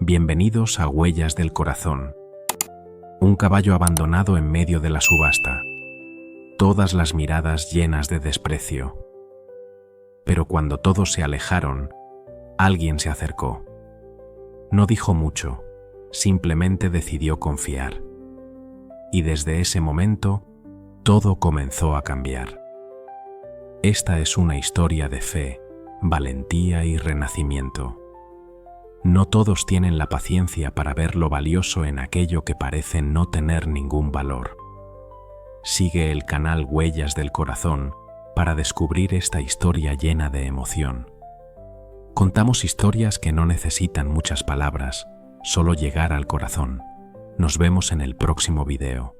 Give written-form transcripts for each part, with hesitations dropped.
Bienvenidos a Huellas del Corazón. Un caballo abandonado en medio de la subasta. Todas las miradas llenas de desprecio. Pero cuando todos se alejaron, alguien se acercó. No dijo mucho, simplemente decidió confiar. Y desde ese momento, todo comenzó a cambiar. Esta es una historia de fe, valentía y renacimiento. No todos tienen la paciencia para ver lo valioso en aquello que parece no tener ningún valor. Sigue el canal Huellas del Corazón para descubrir esta historia llena de emoción. Contamos historias que no necesitan muchas palabras, solo llegar al corazón. Nos vemos en el próximo video.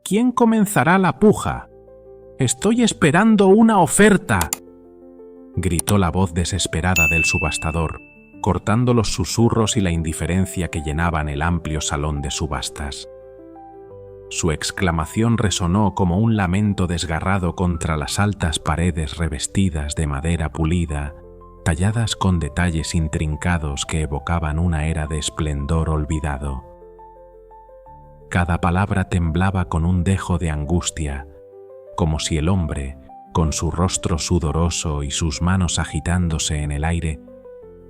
¿Quién comenzará la puja? ¡Estoy esperando una oferta!, gritó la voz desesperada del subastador, cortando los susurros y la indiferencia que llenaban el amplio salón de subastas. Su exclamación resonó como un lamento desgarrado contra las altas paredes revestidas de madera pulida, talladas con detalles intrincados que evocaban una era de esplendor olvidado. Cada palabra temblaba con un dejo de angustia, como si el hombre, con su rostro sudoroso y sus manos agitándose en el aire,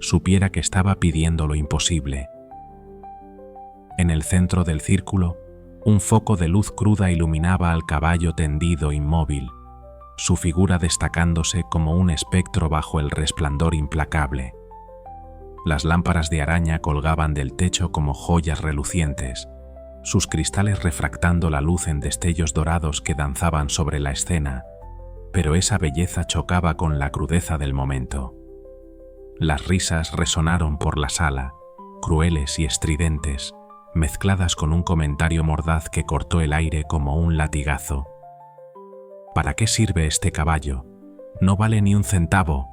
supiera que estaba pidiendo lo imposible. En el centro del círculo, un foco de luz cruda iluminaba al caballo tendido inmóvil, su figura destacándose como un espectro bajo el resplandor implacable. Las lámparas de araña colgaban del techo como joyas relucientes, sus cristales refractando la luz en destellos dorados que danzaban sobre la escena, pero esa belleza chocaba con la crudeza del momento. Las risas resonaron por la sala, crueles y estridentes, mezcladas con un comentario mordaz que cortó el aire como un latigazo. ¿Para qué sirve este caballo? No vale ni un centavo.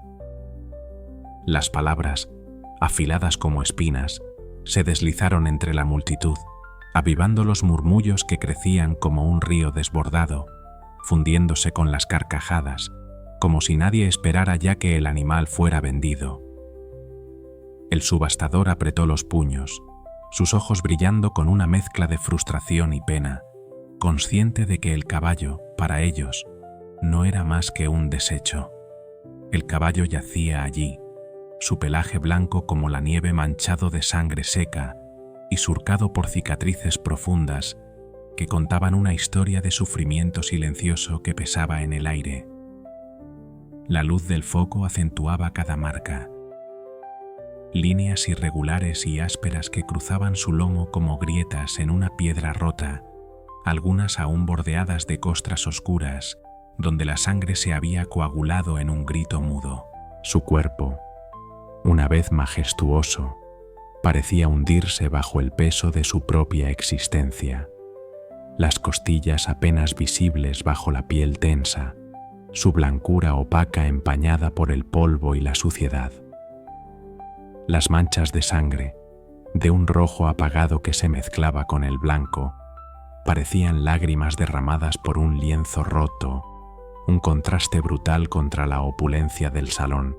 Las palabras, afiladas como espinas, se deslizaron entre la multitud, avivando los murmullos que crecían como un río desbordado, fundiéndose con las carcajadas, como si nadie esperara ya que el animal fuera vendido. El subastador apretó los puños, sus ojos brillando con una mezcla de frustración y pena, consciente de que el caballo, para ellos, no era más que un desecho. El caballo yacía allí, su pelaje blanco como la nieve manchado de sangre seca y surcado por cicatrices profundas que contaban una historia de sufrimiento silencioso que pesaba en el aire. La luz del foco acentuaba cada marca, líneas irregulares y ásperas que cruzaban su lomo como grietas en una piedra rota, algunas aún bordeadas de costras oscuras, donde la sangre se había coagulado en un grito mudo. Su cuerpo, una vez majestuoso, parecía hundirse bajo el peso de su propia existencia. Las costillas apenas visibles bajo la piel tensa, su blancura opaca empañada por el polvo y la suciedad. Las manchas de sangre, de un rojo apagado que se mezclaba con el blanco, parecían lágrimas derramadas por un lienzo roto, un contraste brutal contra la opulencia del salón.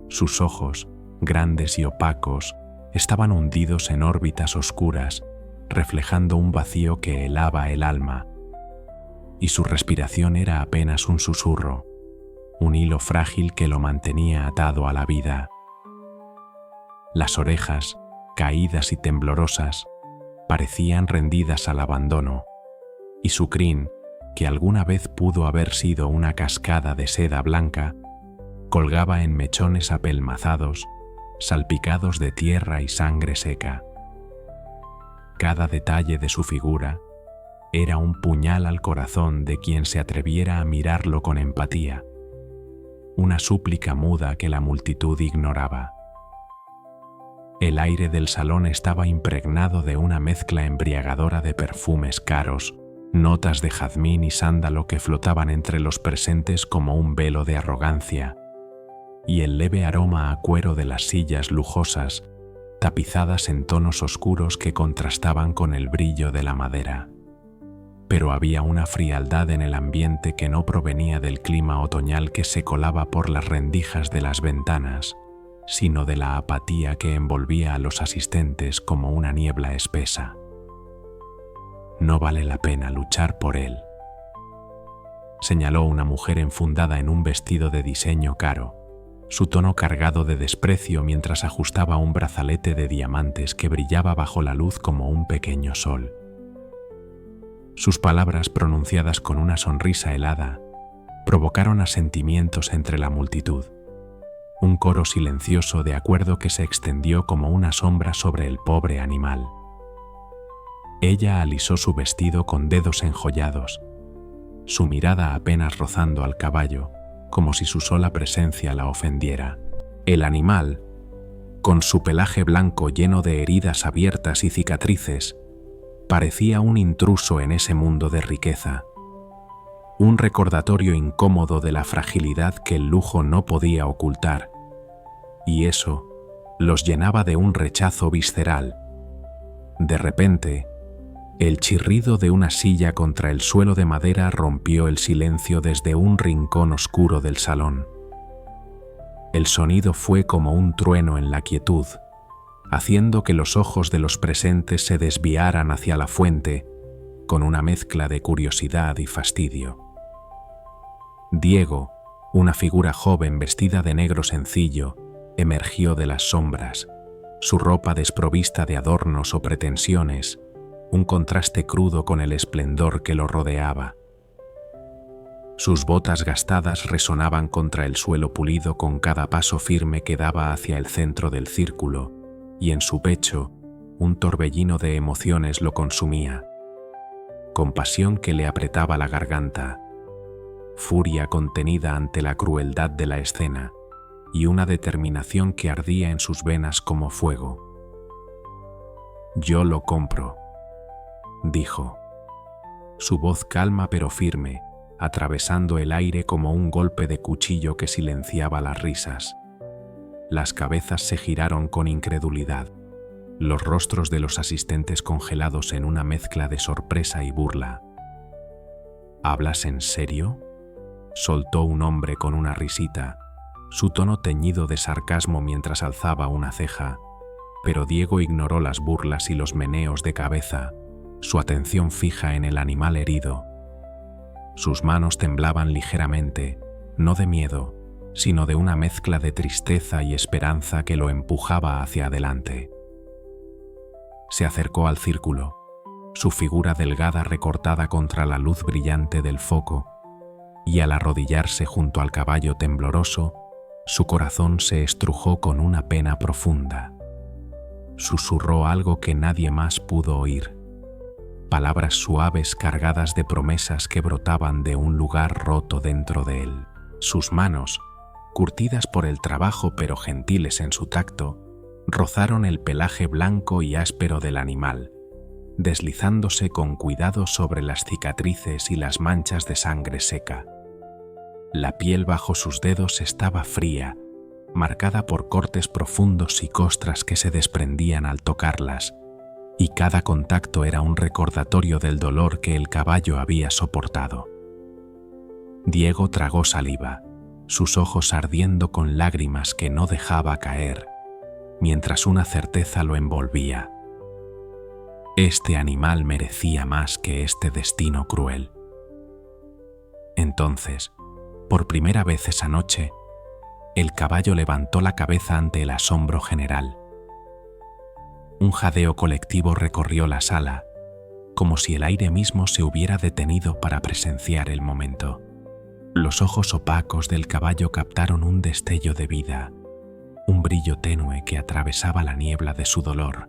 Sus ojos, grandes y opacos, estaban hundidos en órbitas oscuras, reflejando un vacío que helaba el alma, y su respiración era apenas un susurro, un hilo frágil que lo mantenía atado a la vida. Las orejas, caídas y temblorosas, parecían rendidas al abandono, y su crin, que alguna vez pudo haber sido una cascada de seda blanca, colgaba en mechones apelmazados, salpicados de tierra y sangre seca. Cada detalle de su figura era un puñal al corazón de quien se atreviera a mirarlo con empatía, una súplica muda que la multitud ignoraba. El aire del salón estaba impregnado de una mezcla embriagadora de perfumes caros, notas de jazmín y sándalo que flotaban entre los presentes como un velo de arrogancia, y el leve aroma a cuero de las sillas lujosas, tapizadas en tonos oscuros que contrastaban con el brillo de la madera. pero había una frialdad en el ambiente que no provenía del clima otoñal que se colaba por las rendijas de las ventanas, sino de la apatía que envolvía a los asistentes como una niebla espesa. No vale la pena luchar por él, señaló una mujer enfundada en un vestido de diseño caro, su tono cargado de desprecio mientras ajustaba un brazalete de diamantes que brillaba bajo la luz como un pequeño sol. Sus palabras, pronunciadas con una sonrisa helada, provocaron asentimientos entre la multitud, un coro silencioso de acuerdo que se extendió como una sombra sobre el pobre animal. Ella alisó su vestido con dedos enjollados, su mirada apenas rozando al caballo, como si su sola presencia la ofendiera. El animal, con su pelaje blanco lleno de heridas abiertas y cicatrices, parecía un intruso en ese mundo de riqueza, un recordatorio incómodo de la fragilidad que el lujo no podía ocultar, y eso los llenaba de un rechazo visceral. De repente, el chirrido de una silla contra el suelo de madera rompió el silencio desde un rincón oscuro del salón. El sonido fue como un trueno en la quietud, haciendo que los ojos de los presentes se desviaran hacia la fuente con una mezcla de curiosidad y fastidio. Diego, una figura joven vestida de negro sencillo, emergió de las sombras, su ropa desprovista de adornos o pretensiones, un contraste crudo con el esplendor que lo rodeaba. Sus botas gastadas resonaban contra el suelo pulido con cada paso firme que daba hacia el centro del círculo, y en su pecho un torbellino de emociones lo consumía. Compasión que le apretaba la garganta, furia contenida ante la crueldad de la escena, y una determinación que ardía en sus venas como fuego. «Yo lo compro», dijo, su voz calma pero firme, atravesando el aire como un golpe de cuchillo que silenciaba las risas. Las cabezas se giraron con incredulidad, los rostros de los asistentes congelados en una mezcla de sorpresa y burla. «¿Hablas en serio?», soltó un hombre con una risita, su tono teñido de sarcasmo mientras alzaba una ceja, pero Diego ignoró las burlas y los meneos de cabeza, su atención fija en el animal herido. Sus manos temblaban ligeramente, no de miedo, sino de una mezcla de tristeza y esperanza que lo empujaba hacia adelante. Se acercó al círculo, su figura delgada recortada contra la luz brillante del foco, y al arrodillarse junto al caballo tembloroso, su corazón se estrujó con una pena profunda. Susurró algo que nadie más pudo oír, palabras suaves cargadas de promesas que brotaban de un lugar roto dentro de él. Sus manos, curtidas por el trabajo pero gentiles en su tacto, rozaron el pelaje blanco y áspero del animal, deslizándose con cuidado sobre las cicatrices y las manchas de sangre seca. La piel bajo sus dedos estaba fría, marcada por cortes profundos y costras que se desprendían al tocarlas, y cada contacto era un recordatorio del dolor que el caballo había soportado. Diego tragó saliva, sus ojos ardiendo con lágrimas que no dejaba caer, mientras una certeza lo envolvía. Este animal merecía más que este destino cruel. Entonces, por primera vez esa noche, el caballo levantó la cabeza ante el asombro general. Un jadeo colectivo recorrió la sala, como si el aire mismo se hubiera detenido para presenciar el momento. Los ojos opacos del caballo captaron un destello de vida, un brillo tenue que atravesaba la niebla de su dolor,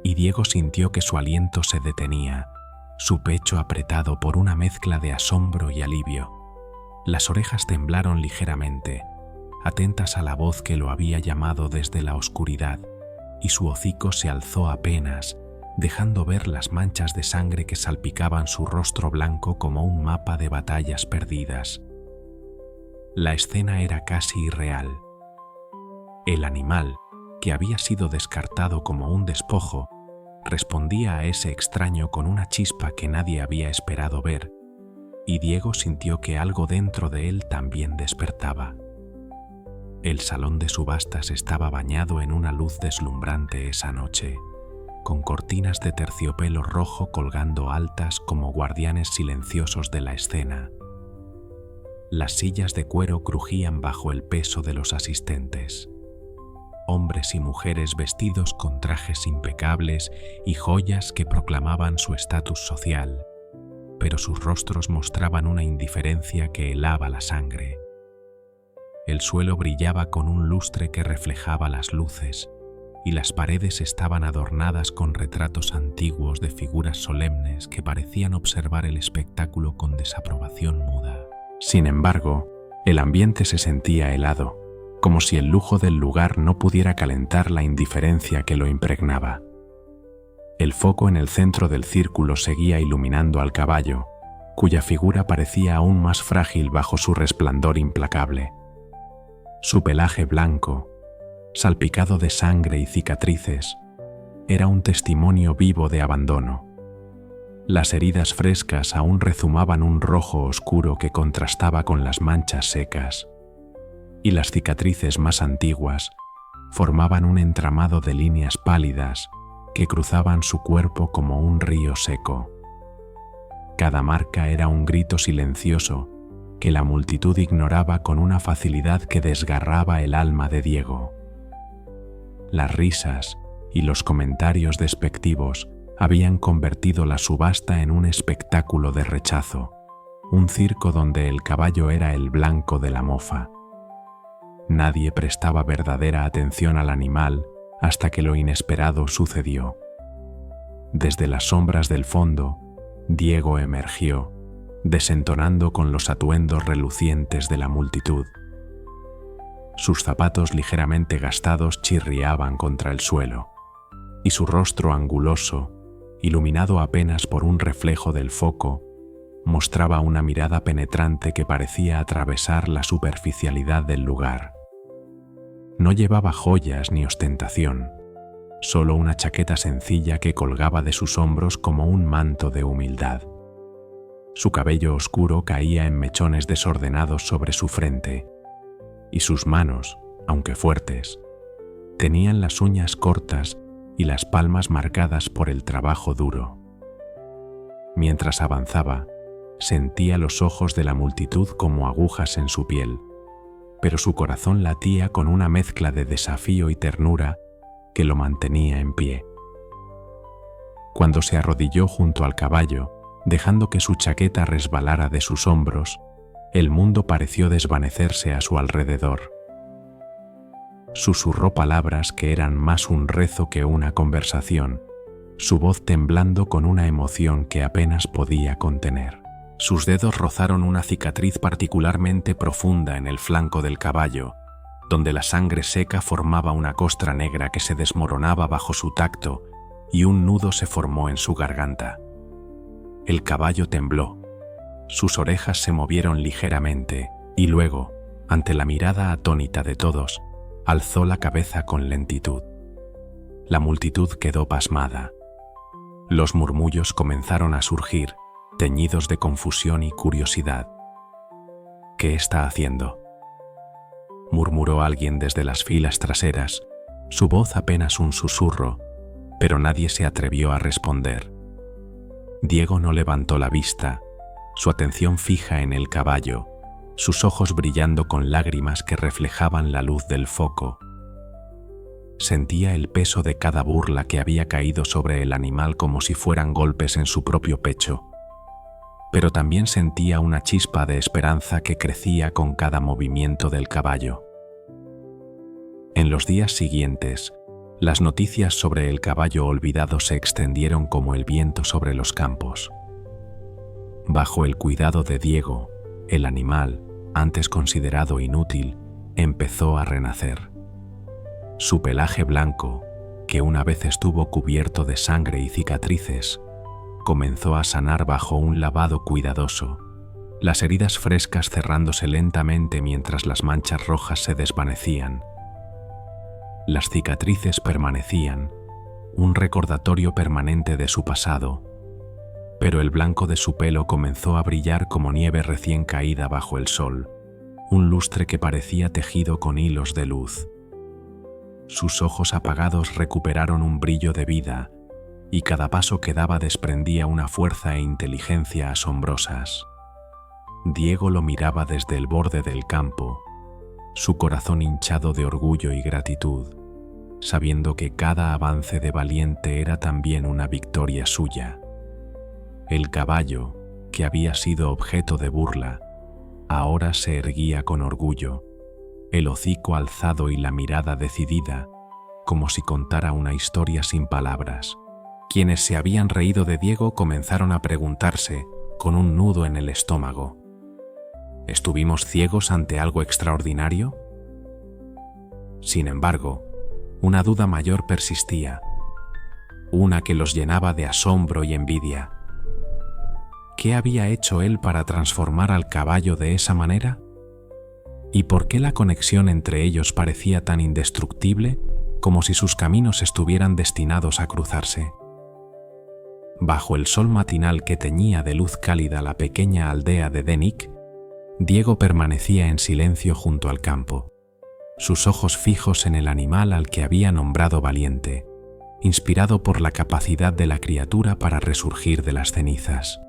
y Diego sintió que su aliento se detenía, su pecho apretado por una mezcla de asombro y alivio. Las orejas temblaron ligeramente, atentas a la voz que lo había llamado desde la oscuridad, y su hocico se alzó apenas, dejando ver las manchas de sangre que salpicaban su rostro blanco como un mapa de batallas perdidas. La escena era casi irreal. El animal, que había sido descartado como un despojo, respondía a ese extraño con una chispa que nadie había esperado ver, y Diego sintió que algo dentro de él también despertaba. El salón de subastas estaba bañado en una luz deslumbrante esa noche, con cortinas de terciopelo rojo colgando altas como guardianes silenciosos de la escena. Las sillas de cuero crujían bajo el peso de los asistentes. Hombres y mujeres vestidos con trajes impecables y joyas que proclamaban su estatus social, pero sus rostros mostraban una indiferencia que helaba la sangre. El suelo brillaba con un lustre que reflejaba las luces, y las paredes estaban adornadas con retratos antiguos de figuras solemnes que parecían observar el espectáculo con desaprobación muda. Sin embargo, el ambiente se sentía helado, como si el lujo del lugar no pudiera calentar la indiferencia que lo impregnaba. El foco en el centro del círculo seguía iluminando al caballo, cuya figura parecía aún más frágil bajo su resplandor implacable. Su pelaje blanco, salpicado de sangre y cicatrices, era un testimonio vivo de abandono. Las heridas frescas aún rezumaban un rojo oscuro que contrastaba con las manchas secas, y las cicatrices más antiguas formaban un entramado de líneas pálidas que cruzaban su cuerpo como un río seco. Cada marca era un grito silencioso que la multitud ignoraba con una facilidad que desgarraba el alma de Diego. Las risas y los comentarios despectivos habían convertido la subasta en un espectáculo de rechazo, un circo donde el caballo era el blanco de la mofa. Nadie prestaba verdadera atención al animal hasta que lo inesperado sucedió. Desde las sombras del fondo, Diego emergió, desentonando con los atuendos relucientes de la multitud. Sus zapatos ligeramente gastados chirriaban contra el suelo, y su rostro anguloso, iluminado apenas por un reflejo del foco, mostraba una mirada penetrante que parecía atravesar la superficialidad del lugar. No llevaba joyas ni ostentación, solo una chaqueta sencilla que colgaba de sus hombros como un manto de humildad. Su cabello oscuro caía en mechones desordenados sobre su frente, y sus manos, aunque fuertes, tenían las uñas cortas y las palmas marcadas por el trabajo duro. Mientras avanzaba, sentía los ojos de la multitud como agujas en su piel, pero su corazón latía con una mezcla de desafío y ternura que lo mantenía en pie. Cuando se arrodilló junto al caballo, dejando que su chaqueta resbalara de sus hombros, el mundo pareció desvanecerse a su alrededor. Susurró palabras que eran más un rezo que una conversación, su voz temblando con una emoción que apenas podía contener. Sus dedos rozaron una cicatriz particularmente profunda en el flanco del caballo, donde la sangre seca formaba una costra negra que se desmoronaba bajo su tacto y un nudo se formó en su garganta. El caballo tembló, sus orejas se movieron ligeramente y luego, ante la mirada atónita de todos, alzó la cabeza con lentitud. La multitud quedó pasmada. Los murmullos comenzaron a surgir, teñidos de confusión y curiosidad. «¿Qué está haciendo?», murmuró alguien desde las filas traseras, su voz apenas un susurro, pero nadie se atrevió a responder. Diego no levantó la vista, su atención fija en el caballo, sus ojos brillando con lágrimas que reflejaban la luz del foco. Sentía el peso de cada burla que había caído sobre el animal como si fueran golpes en su propio pecho, pero también sentía una chispa de esperanza que crecía con cada movimiento del caballo. En los días siguientes, las noticias sobre el caballo olvidado se extendieron como el viento sobre los campos. Bajo el cuidado de Diego, el animal, antes considerado inútil, empezó a renacer. Su pelaje blanco, que una vez estuvo cubierto de sangre y cicatrices, comenzó a sanar bajo un lavado cuidadoso, las heridas frescas cerrándose lentamente mientras las manchas rojas se desvanecían. Las cicatrices permanecían, un recordatorio permanente de su pasado, pero el blanco de su pelo comenzó a brillar como nieve recién caída bajo el sol, un lustre que parecía tejido con hilos de luz. Sus ojos apagados recuperaron un brillo de vida, y cada paso que daba desprendía una fuerza e inteligencia asombrosas. Diego lo miraba desde el borde del campo, su corazón hinchado de orgullo y gratitud, sabiendo que cada avance de Valiente era también una victoria suya. El caballo, que había sido objeto de burla, ahora se erguía con orgullo, el hocico alzado y la mirada decidida, como si contara una historia sin palabras. Quienes se habían reído de Diego comenzaron a preguntarse, con un nudo en el estómago: ¿estuvimos ciegos ante algo extraordinario? Sin embargo, una duda mayor persistía, una que los llenaba de asombro y envidia. ¿Qué había hecho él para transformar al caballo de esa manera? ¿Y por qué la conexión entre ellos parecía tan indestructible, como si sus caminos estuvieran destinados a cruzarse? Bajo el sol matinal que teñía de luz cálida la pequeña aldea de Denik, Diego permanecía en silencio junto al campo, sus ojos fijos en el animal al que había nombrado Valiente, inspirado por la capacidad de la criatura para resurgir de las cenizas.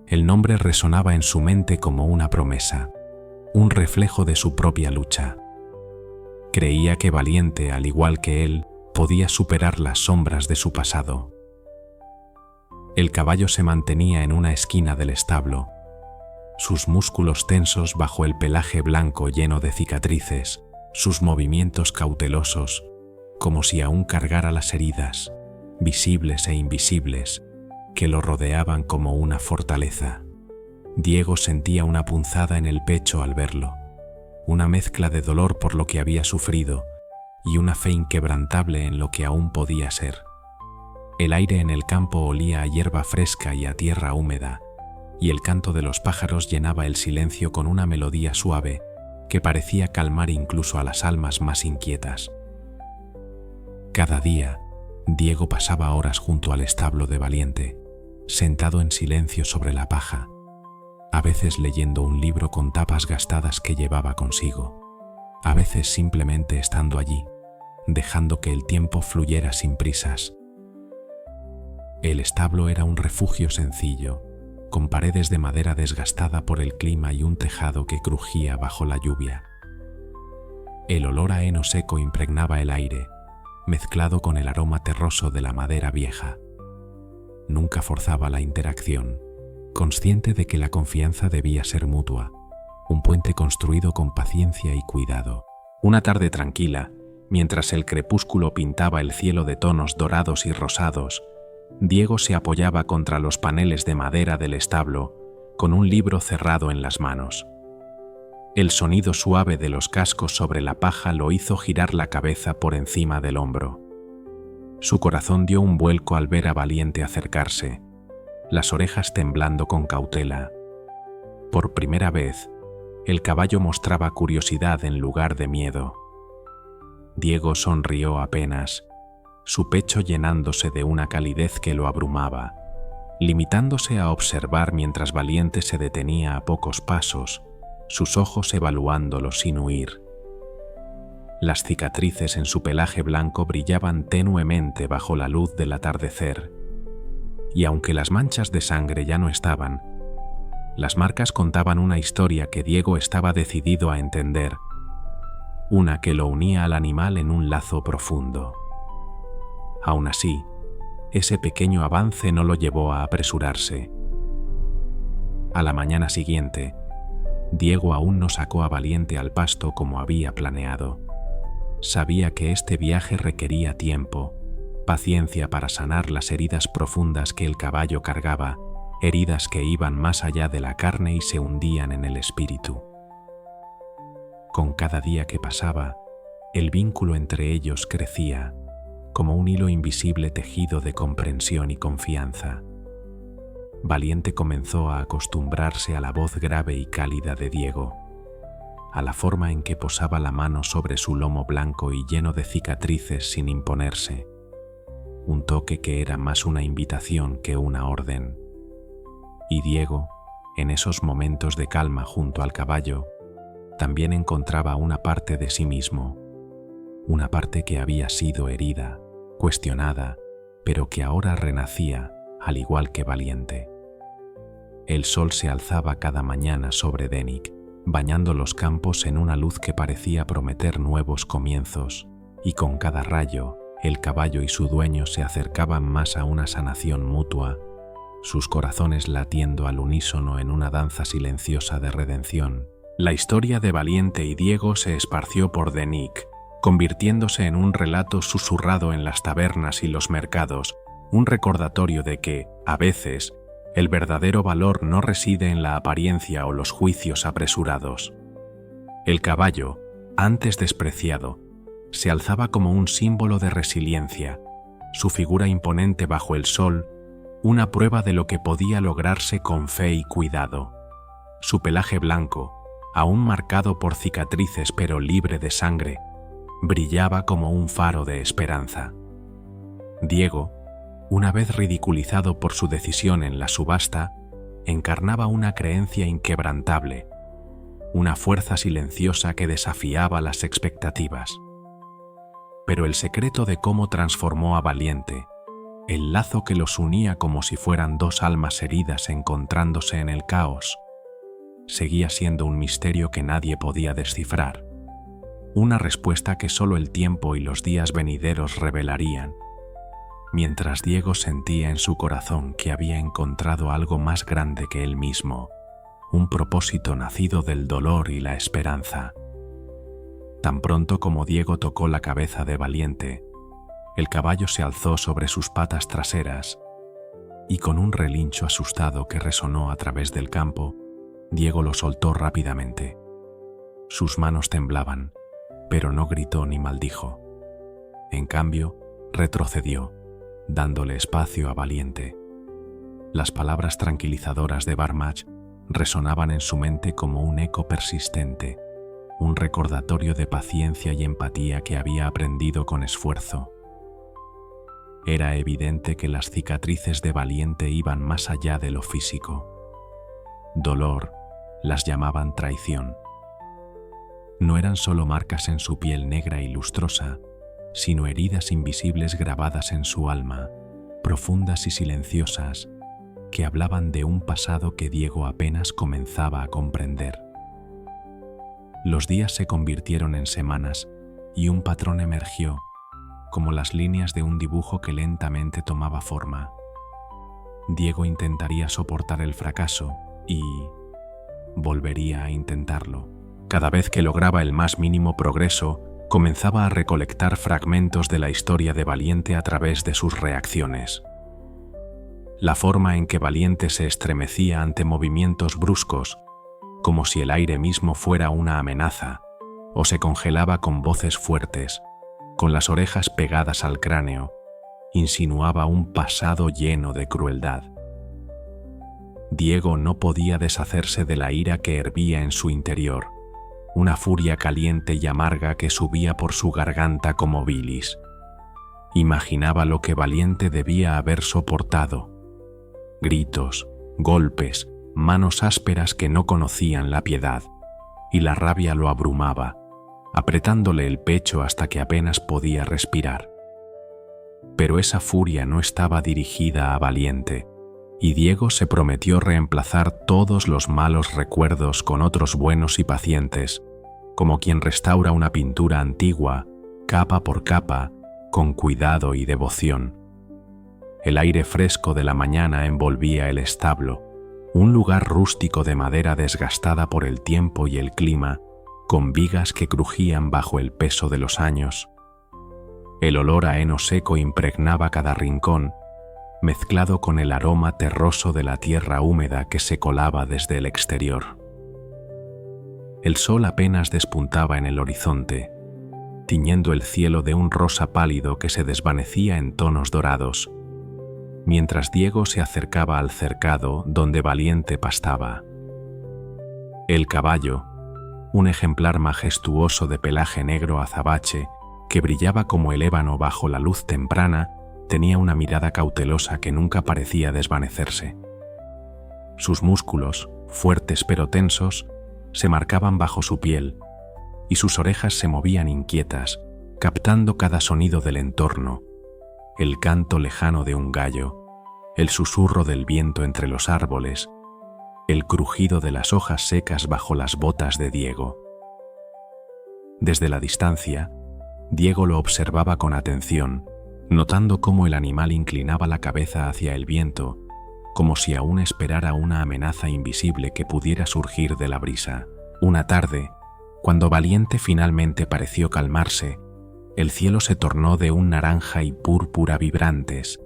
El nombre resonaba en su mente como una promesa, un reflejo de su propia lucha. Creía que Valiente, al igual que él, podía superar las sombras de su pasado. El caballo se mantenía en una esquina del establo, sus músculos tensos bajo el pelaje blanco lleno de cicatrices, sus movimientos cautelosos, como si aún cargara las heridas, visibles e invisibles, que lo rodeaban como una fortaleza. Diego sentía una punzada en el pecho al verlo, una mezcla de dolor por lo que había sufrido y una fe inquebrantable en lo que aún podía ser. El aire en el campo olía a hierba fresca y a tierra húmeda, y el canto de los pájaros llenaba el silencio con una melodía suave que parecía calmar incluso a las almas más inquietas. Cada día, Diego pasaba horas junto al establo de Valiente, sentado en silencio sobre la paja, a veces leyendo un libro con tapas gastadas que llevaba consigo, a veces simplemente estando allí, dejando que el tiempo fluyera sin prisas. El establo era un refugio sencillo, con paredes de madera desgastada por el clima y un tejado que crujía bajo la lluvia. El olor a heno seco impregnaba el aire, mezclado con el aroma terroso de la madera vieja. Nunca forzaba la interacción, consciente de que la confianza debía ser mutua, un puente construido con paciencia y cuidado. Una tarde tranquila, mientras el crepúsculo pintaba el cielo de tonos dorados y rosados, Diego se apoyaba contra los paneles de madera del establo, con un libro cerrado en las manos. El sonido suave de los cascos sobre la paja lo hizo girar la cabeza por encima del hombro. Su corazón dio un vuelco al ver a Valiente acercarse, las orejas temblando con cautela. Por primera vez, el caballo mostraba curiosidad en lugar de miedo. Diego sonrió apenas, su pecho llenándose de una calidez que lo abrumaba, limitándose a observar mientras Valiente se detenía a pocos pasos, sus ojos evaluándolo sin huir. Las cicatrices en su pelaje blanco brillaban tenuemente bajo la luz del atardecer, y aunque las manchas de sangre ya no estaban, las marcas contaban una historia que Diego estaba decidido a entender, una que lo unía al animal en un lazo profundo. Aún así, ese pequeño avance no lo llevó a apresurarse. A la mañana siguiente, Diego aún no sacó a Valiente al pasto como había planeado. Sabía que este viaje requería tiempo, paciencia para sanar las heridas profundas que el caballo cargaba, heridas que iban más allá de la carne y se hundían en el espíritu. Con cada día que pasaba, el vínculo entre ellos crecía, como un hilo invisible tejido de comprensión y confianza. Valiente comenzó a acostumbrarse a la voz grave y cálida de Diego, a la forma en que posaba la mano sobre su lomo blanco y lleno de cicatrices sin imponerse, un toque que era más una invitación que una orden. Y Diego, en esos momentos de calma junto al caballo, también encontraba una parte de sí mismo, una parte que había sido herida, cuestionada, pero que ahora renacía, al igual que Valiente. El sol se alzaba cada mañana sobre Denik, bañando los campos en una luz que parecía prometer nuevos comienzos, y con cada rayo, el caballo y su dueño se acercaban más a una sanación mutua, sus corazones latiendo al unísono en una danza silenciosa de redención. La historia de Valiente y Diego se esparció por Denik, convirtiéndose en un relato susurrado en las tabernas y los mercados, un recordatorio de que, a veces, el verdadero valor no reside en la apariencia o los juicios apresurados. El caballo, antes despreciado, se alzaba como un símbolo de resiliencia, su figura imponente bajo el sol, una prueba de lo que podía lograrse con fe y cuidado. Su pelaje blanco, aún marcado por cicatrices pero libre de sangre, brillaba como un faro de esperanza. Diego, una vez ridiculizado por su decisión en la subasta, encarnaba una creencia inquebrantable, una fuerza silenciosa que desafiaba las expectativas. Pero el secreto de cómo transformó a Valiente, el lazo que los unía como si fueran dos almas heridas encontrándose en el caos, seguía siendo un misterio que nadie podía descifrar, una respuesta que solo el tiempo y los días venideros revelarían, mientras Diego sentía en su corazón que había encontrado algo más grande que él mismo, un propósito nacido del dolor y la esperanza. Tan pronto como Diego tocó la cabeza de Valiente, el caballo se alzó sobre sus patas traseras y con un relincho asustado que resonó a través del campo, Diego lo soltó rápidamente. Sus manos temblaban, pero no gritó ni maldijo. En cambio, retrocedió, dándole espacio a Valiente. Las palabras tranquilizadoras de Barmach resonaban en su mente como un eco persistente, un recordatorio de paciencia y empatía que había aprendido con esfuerzo. Era evidente que las cicatrices de Valiente iban más allá de lo físico. Dolor, las llamaban traición. No eran solo marcas en su piel negra y lustrosa, sino heridas invisibles grabadas en su alma, profundas y silenciosas, que hablaban de un pasado que Diego apenas comenzaba a comprender. Los días se convirtieron en semanas y un patrón emergió, como las líneas de un dibujo que lentamente tomaba forma. Diego intentaría soportar el fracaso y volvería a intentarlo. Cada vez que lograba el más mínimo progreso, comenzaba a recolectar fragmentos de la historia de Valiente a través de sus reacciones. La forma en que Valiente se estremecía ante movimientos bruscos, como si el aire mismo fuera una amenaza, o se congelaba con voces fuertes, con las orejas pegadas al cráneo, insinuaba un pasado lleno de crueldad. Diego no podía deshacerse de la ira que hervía en su interior, una furia caliente y amarga que subía por su garganta como bilis. Imaginaba lo que Valiente debía haber soportado: gritos, golpes, manos ásperas que no conocían la piedad, y la rabia lo abrumaba, apretándole el pecho hasta que apenas podía respirar. Pero esa furia no estaba dirigida a Valiente, y Diego se prometió reemplazar todos los malos recuerdos con otros buenos y pacientes, como quien restaura una pintura antigua, capa por capa, con cuidado y devoción. El aire fresco de la mañana envolvía el establo, un lugar rústico de madera desgastada por el tiempo y el clima, con vigas que crujían bajo el peso de los años. El olor a heno seco impregnaba cada rincón, mezclado con el aroma terroso de la tierra húmeda que se colaba desde el exterior. El sol apenas despuntaba en el horizonte, tiñendo el cielo de un rosa pálido que se desvanecía en tonos dorados, mientras Diego se acercaba al cercado donde Valiente pastaba. El caballo, un ejemplar majestuoso de pelaje negro azabache que brillaba como el ébano bajo la luz temprana, Tenía una mirada cautelosa que nunca parecía desvanecerse. Sus músculos, fuertes pero tensos, se marcaban bajo su piel, y sus orejas se movían inquietas, captando cada sonido del entorno: el canto lejano de un gallo, el susurro del viento entre los árboles, el crujido de las hojas secas bajo las botas de Diego. Desde la distancia, Diego lo observaba con atención, notando cómo el animal inclinaba la cabeza hacia el viento, como si aún esperara una amenaza invisible que pudiera surgir de la brisa. Una tarde, cuando Valiente finalmente pareció calmarse, el cielo se tornó de un naranja y púrpura vibrantes,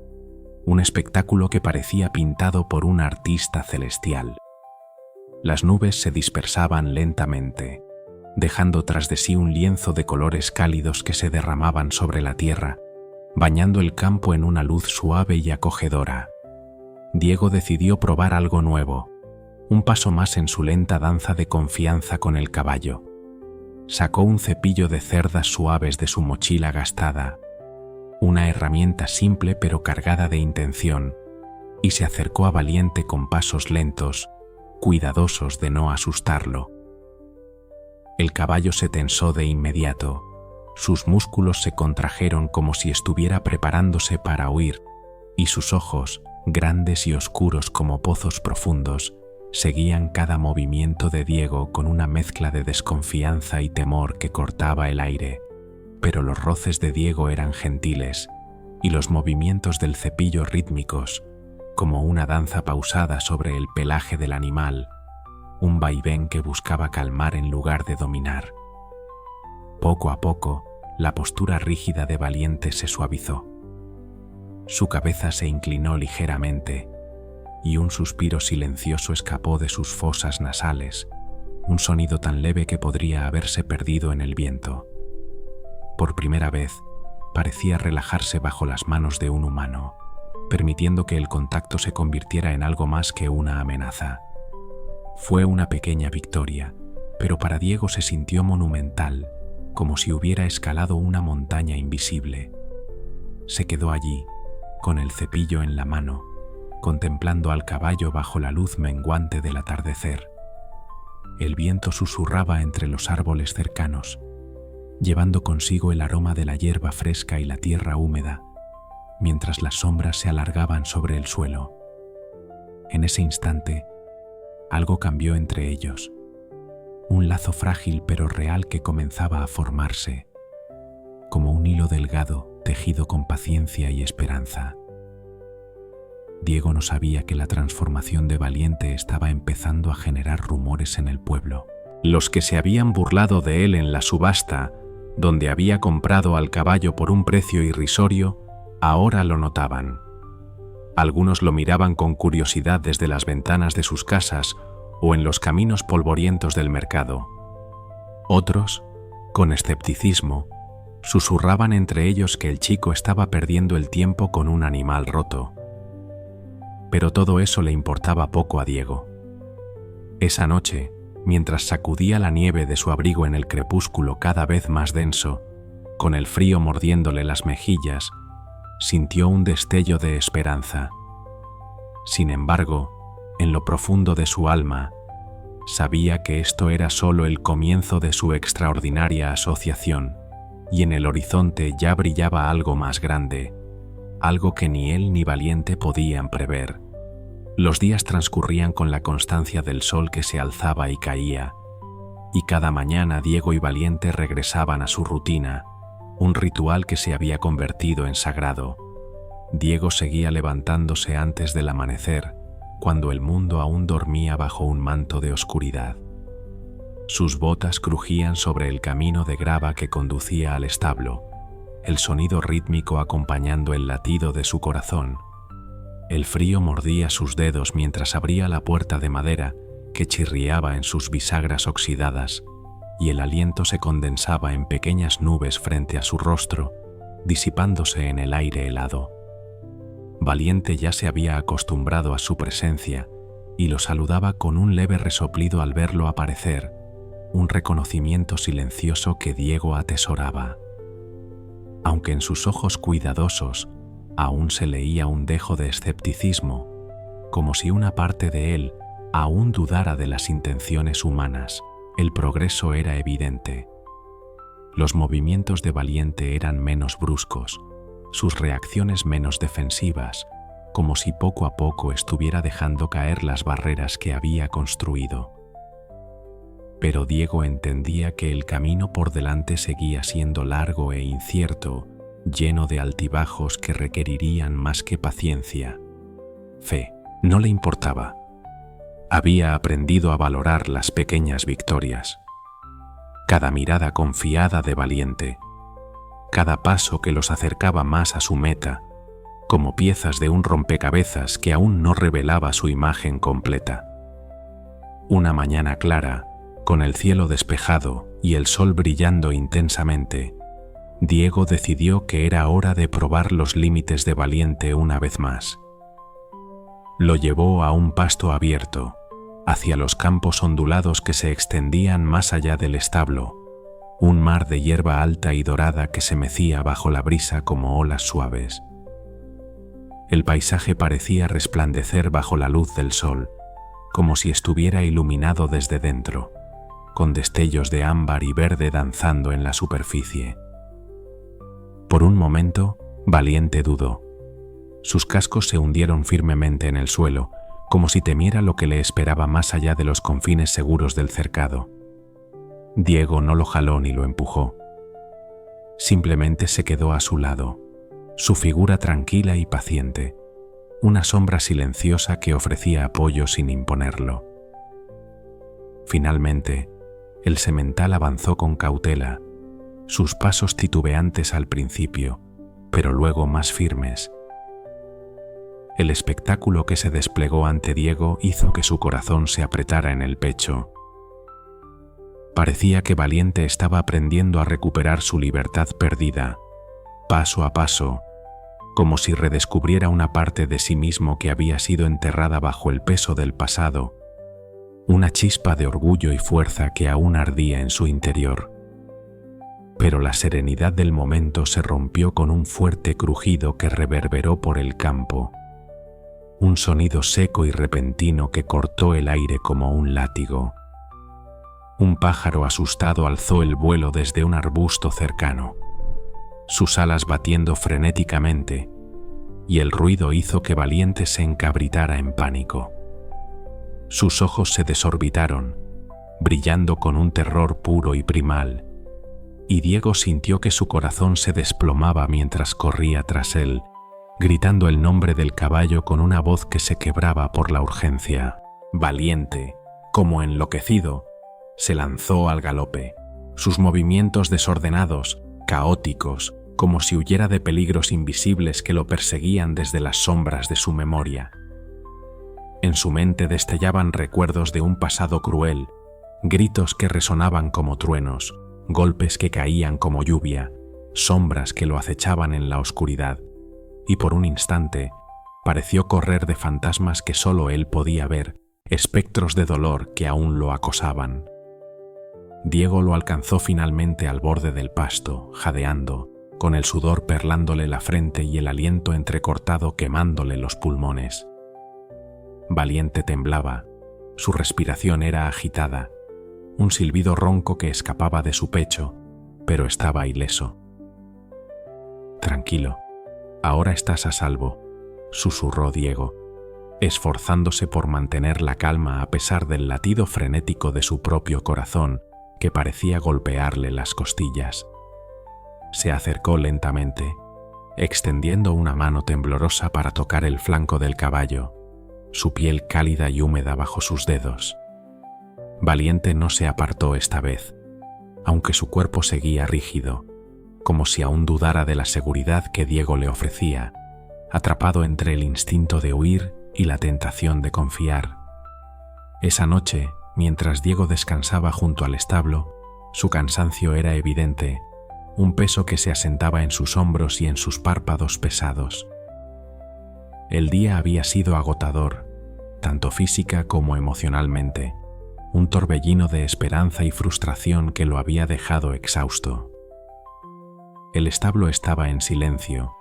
un espectáculo que parecía pintado por un artista celestial. Las nubes se dispersaban lentamente, dejando tras de sí un lienzo de colores cálidos que se derramaban sobre la tierra, bañando el campo en una luz suave y acogedora. Diego decidió probar algo nuevo, un paso más en su lenta danza de confianza con el caballo. Sacó un cepillo de cerdas suaves de su mochila gastada, una herramienta simple pero cargada de intención, y se acercó a Valiente con pasos lentos, cuidadosos de no asustarlo. El caballo se tensó de inmediato. Sus músculos se contrajeron como si estuviera preparándose para huir, y sus ojos, grandes y oscuros como pozos profundos, seguían cada movimiento de Diego con una mezcla de desconfianza y temor que cortaba el aire. Pero los roces de Diego eran gentiles, y los movimientos del cepillo rítmicos, como una danza pausada sobre el pelaje del animal, un vaivén que buscaba calmar en lugar de dominar. Poco a poco, la postura rígida de Valiente se suavizó. Su cabeza se inclinó ligeramente, y un suspiro silencioso escapó de sus fosas nasales, un sonido tan leve que podría haberse perdido en el viento. Por primera vez, parecía relajarse bajo las manos de un humano, permitiendo que el contacto se convirtiera en algo más que una amenaza. Fue una pequeña victoria, pero para Diego se sintió monumental, como si hubiera escalado una montaña invisible. Se quedó allí, con el cepillo en la mano, contemplando al caballo bajo la luz menguante del atardecer. El viento susurraba entre los árboles cercanos, llevando consigo el aroma de la hierba fresca y la tierra húmeda, mientras las sombras se alargaban sobre el suelo. En ese instante, algo cambió entre ellos, un lazo frágil pero real que comenzaba a formarse, como un hilo delgado tejido con paciencia y esperanza. Diego no sabía que la transformación de Valiente estaba empezando a generar rumores en el pueblo. Los que se habían burlado de él en la subasta, donde había comprado al caballo por un precio irrisorio, ahora lo notaban. Algunos lo miraban con curiosidad desde las ventanas de sus casas o en los caminos polvorientos del mercado. Otros, con escepticismo, susurraban entre ellos que el chico estaba perdiendo el tiempo con un animal roto. Pero todo eso le importaba poco a Diego. Esa noche, mientras sacudía la nieve de su abrigo en el crepúsculo cada vez más denso, con el frío mordiéndole las mejillas, sintió un destello de esperanza. Sin embargo, en lo profundo de su alma, sabía que esto era solo el comienzo de su extraordinaria asociación, y en el horizonte ya brillaba algo más grande, algo que ni él ni Valiente podían prever. Los días transcurrían con la constancia del sol que se alzaba y caía, y cada mañana Diego y Valiente regresaban a su rutina, un ritual que se había convertido en sagrado. Diego seguía levantándose antes del amanecer, cuando el mundo aún dormía bajo un manto de oscuridad. Sus botas crujían sobre el camino de grava que conducía al establo, el sonido rítmico acompañando el latido de su corazón. El frío mordía sus dedos mientras abría la puerta de madera que chirriaba en sus bisagras oxidadas, y el aliento se condensaba en pequeñas nubes frente a su rostro, disipándose en el aire helado. Valiente ya se había acostumbrado a su presencia y lo saludaba con un leve resoplido al verlo aparecer, un reconocimiento silencioso que Diego atesoraba. Aunque en sus ojos cuidadosos aún se leía un dejo de escepticismo, como si una parte de él aún dudara de las intenciones humanas. El progreso era evidente. Los movimientos de Valiente eran menos bruscos, sus reacciones menos defensivas, como si poco a poco estuviera dejando caer las barreras que había construido. Pero Diego entendía que el camino por delante seguía siendo largo e incierto, lleno de altibajos que requerirían más que paciencia. Fe. No le importaba. Había aprendido a valorar las pequeñas victorias. Cada mirada confiada de Valiente, cada paso que los acercaba más a su meta, como piezas de un rompecabezas que aún no revelaba su imagen completa. Una mañana clara, con el cielo despejado y el sol brillando intensamente, Diego decidió que era hora de probar los límites de Valiente una vez más. Lo llevó a un pasto abierto, hacia los campos ondulados que se extendían más allá del establo, un mar de hierba alta y dorada que se mecía bajo la brisa como olas suaves. El paisaje parecía resplandecer bajo la luz del sol, como si estuviera iluminado desde dentro, con destellos de ámbar y verde danzando en la superficie. Por un momento, Valiente dudó. Sus cascos se hundieron firmemente en el suelo, como si temiera lo que le esperaba más allá de los confines seguros del cercado. Diego no lo jaló ni lo empujó. Simplemente se quedó a su lado, su figura tranquila y paciente, una sombra silenciosa que ofrecía apoyo sin imponerlo. Finalmente, el semental avanzó con cautela, sus pasos titubeantes al principio, pero luego más firmes. El espectáculo que se desplegó ante Diego hizo que su corazón se apretara en el pecho. Parecía que Valiente estaba aprendiendo a recuperar su libertad perdida, paso a paso, como si redescubriera una parte de sí mismo que había sido enterrada bajo el peso del pasado, una chispa de orgullo y fuerza que aún ardía en su interior. Pero la serenidad del momento se rompió con un fuerte crujido que reverberó por el campo. Un sonido seco y repentino que cortó el aire como un látigo. Un pájaro asustado alzó el vuelo desde un arbusto cercano, sus alas batiendo frenéticamente, y el ruido hizo que Valiente se encabritara en pánico. Sus ojos se desorbitaron, brillando con un terror puro y primal, y Diego sintió que su corazón se desplomaba mientras corría tras él, gritando el nombre del caballo con una voz que se quebraba por la urgencia. Valiente, como enloquecido, se lanzó al galope, sus movimientos desordenados, caóticos, como si huyera de peligros invisibles que lo perseguían desde las sombras de su memoria. En su mente destellaban recuerdos de un pasado cruel, gritos que resonaban como truenos, golpes que caían como lluvia, sombras que lo acechaban en la oscuridad, y por un instante pareció correr de fantasmas que solo él podía ver, espectros de dolor que aún lo acosaban. Diego lo alcanzó finalmente al borde del pasto, jadeando, con el sudor perlándole la frente y el aliento entrecortado quemándole los pulmones. Valiente temblaba, su respiración era agitada, un silbido ronco que escapaba de su pecho, pero estaba ileso. «Tranquilo, ahora estás a salvo», susurró Diego, esforzándose por mantener la calma a pesar del latido frenético de su propio corazón que parecía golpearle las costillas. Se acercó lentamente, extendiendo una mano temblorosa para tocar el flanco del caballo, su piel cálida y húmeda bajo sus dedos. Valiente no se apartó esta vez, aunque su cuerpo seguía rígido, como si aún dudara de la seguridad que Diego le ofrecía, atrapado entre el instinto de huir y la tentación de confiar. Esa noche, mientras Diego descansaba junto al establo, su cansancio era evidente, un peso que se asentaba en sus hombros y en sus párpados pesados. El día había sido agotador, tanto física como emocionalmente, un torbellino de esperanza y frustración que lo había dejado exhausto. El establo estaba en silencio,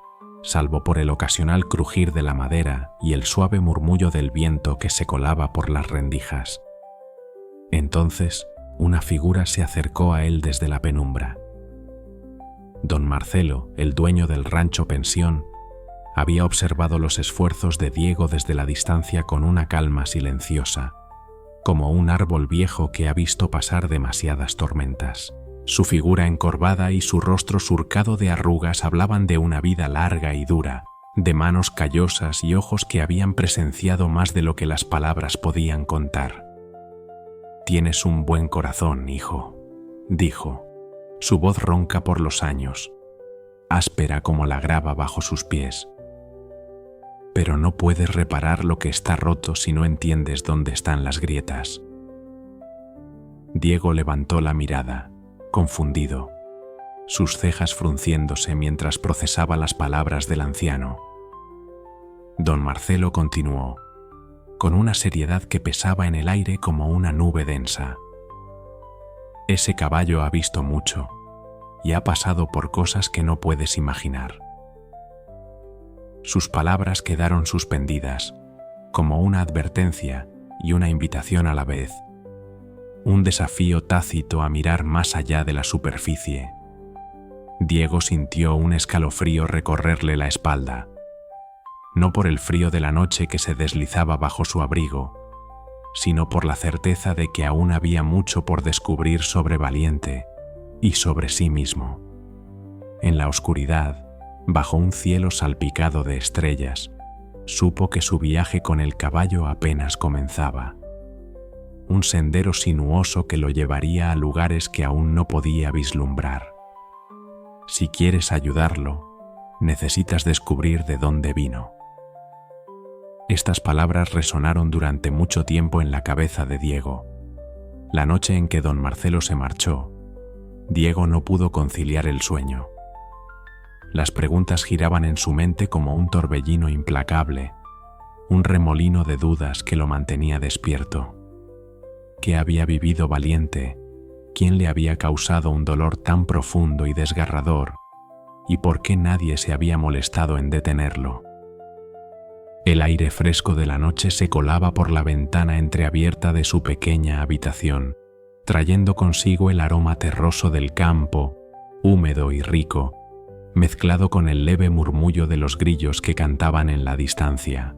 salvo por el ocasional crujir de la madera y el suave murmullo del viento que se colaba por las rendijas. Entonces, una figura se acercó a él desde la penumbra. Don Marcelo, el dueño del rancho pensión, había observado los esfuerzos de Diego desde la distancia con una calma silenciosa, como un árbol viejo que ha visto pasar demasiadas tormentas. Su figura encorvada y su rostro surcado de arrugas hablaban de una vida larga y dura, de manos callosas y ojos que habían presenciado más de lo que las palabras podían contar. «Tienes un buen corazón, hijo», dijo, su voz ronca por los años, áspera como la grava bajo sus pies. «Pero no puedes reparar lo que está roto si no entiendes dónde están las grietas». Diego levantó la mirada, confundido, sus cejas frunciéndose mientras procesaba las palabras del anciano. Don Marcelo continuó, con una seriedad que pesaba en el aire como una nube densa. «Ese caballo ha visto mucho y ha pasado por cosas que no puedes imaginar». Sus palabras quedaron suspendidas, como una advertencia y una invitación a la vez, un desafío tácito a mirar más allá de la superficie. Diego sintió un escalofrío recorrerle la espalda, no por el frío de la noche que se deslizaba bajo su abrigo, sino por la certeza de que aún había mucho por descubrir sobre Valiente y sobre sí mismo. En la oscuridad, bajo un cielo salpicado de estrellas, supo que su viaje con el caballo apenas comenzaba. Un sendero sinuoso que lo llevaría a lugares que aún no podía vislumbrar. Si quieres ayudarlo, necesitas descubrir de dónde vino. Estas palabras resonaron durante mucho tiempo en la cabeza de Diego. La noche en que don Marcelo se marchó, Diego no pudo conciliar el sueño. Las preguntas giraban en su mente como un torbellino implacable, un remolino de dudas que lo mantenía despierto. ¿Qué había vivido Valiente? ¿Quién le había causado un dolor tan profundo y desgarrador? ¿Y por qué nadie se había molestado en detenerlo? El aire fresco de la noche se colaba por la ventana entreabierta de su pequeña habitación, trayendo consigo el aroma terroso del campo, húmedo y rico, mezclado con el leve murmullo de los grillos que cantaban en la distancia.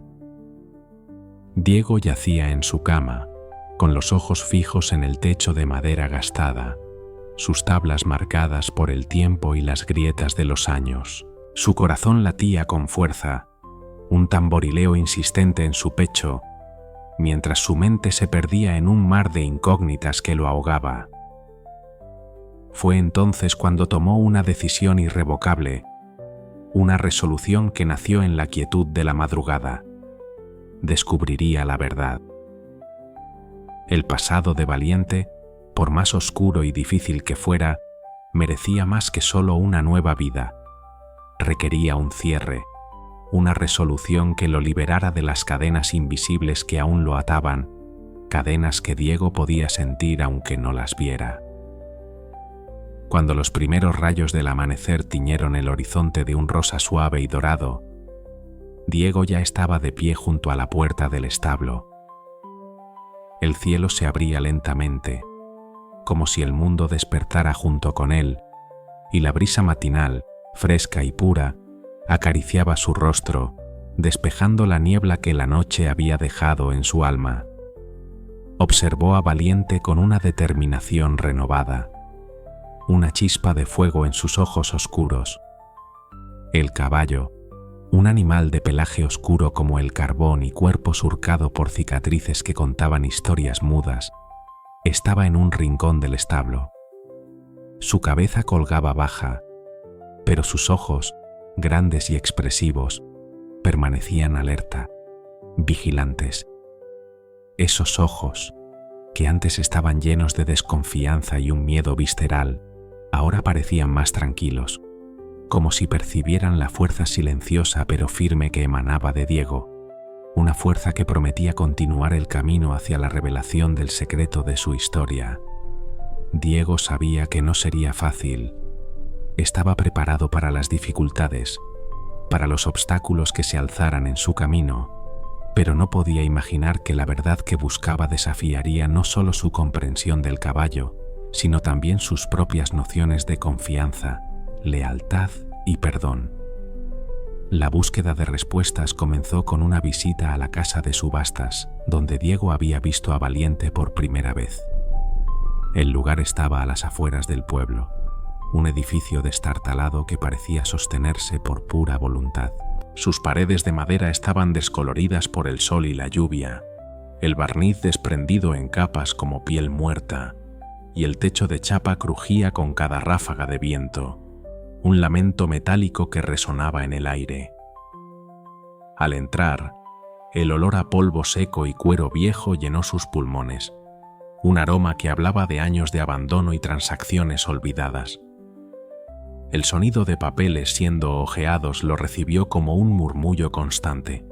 Diego yacía en su cama, con los ojos fijos en el techo de madera gastada, sus tablas marcadas por el tiempo y las grietas de los años. Su corazón latía con fuerza, un tamborileo insistente en su pecho, mientras su mente se perdía en un mar de incógnitas que lo ahogaba. Fue entonces cuando tomó una decisión irrevocable, una resolución que nació en la quietud de la madrugada. Descubriría la verdad. El pasado de Valiente, por más oscuro y difícil que fuera, merecía más que solo una nueva vida. Requería un cierre, una resolución que lo liberara de las cadenas invisibles que aún lo ataban, cadenas que Diego podía sentir aunque no las viera. Cuando los primeros rayos del amanecer tiñeron el horizonte de un rosa suave y dorado, Diego ya estaba de pie junto a la puerta del establo. El cielo se abría lentamente, como si el mundo despertara junto con él, y la brisa matinal, fresca y pura, acariciaba su rostro, despejando la niebla que la noche había dejado en su alma. Observó a Valiente con una determinación renovada, una chispa de fuego en sus ojos oscuros. El caballo, un animal de pelaje oscuro como el carbón y cuerpo surcado por cicatrices que contaban historias mudas, estaba en un rincón del establo. Su cabeza colgaba baja, pero sus ojos, grandes y expresivos, permanecían alerta, vigilantes. Esos ojos, que antes estaban llenos de desconfianza y un miedo visceral, ahora parecían más tranquilos, como si percibieran la fuerza silenciosa pero firme que emanaba de Diego, una fuerza que prometía continuar el camino hacia la revelación del secreto de su historia. Diego sabía que no sería fácil. Estaba preparado para las dificultades, para los obstáculos que se alzaran en su camino, pero no podía imaginar que la verdad que buscaba desafiaría no solo su comprensión del caballo, sino también sus propias nociones de confianza, lealtad y perdón. La búsqueda de respuestas comenzó con una visita a la casa de subastas, donde Diego había visto a Valiente por primera vez. El lugar estaba a las afueras del pueblo, un edificio destartalado que parecía sostenerse por pura voluntad. Sus paredes de madera estaban descoloridas por el sol y la lluvia, el barniz desprendido en capas como piel muerta, y el techo de chapa crujía con cada ráfaga de viento, un lamento metálico que resonaba en el aire. Al entrar, el olor a polvo seco y cuero viejo llenó sus pulmones, un aroma que hablaba de años de abandono y transacciones olvidadas. El sonido de papeles siendo hojeados lo recibió como un murmullo constante.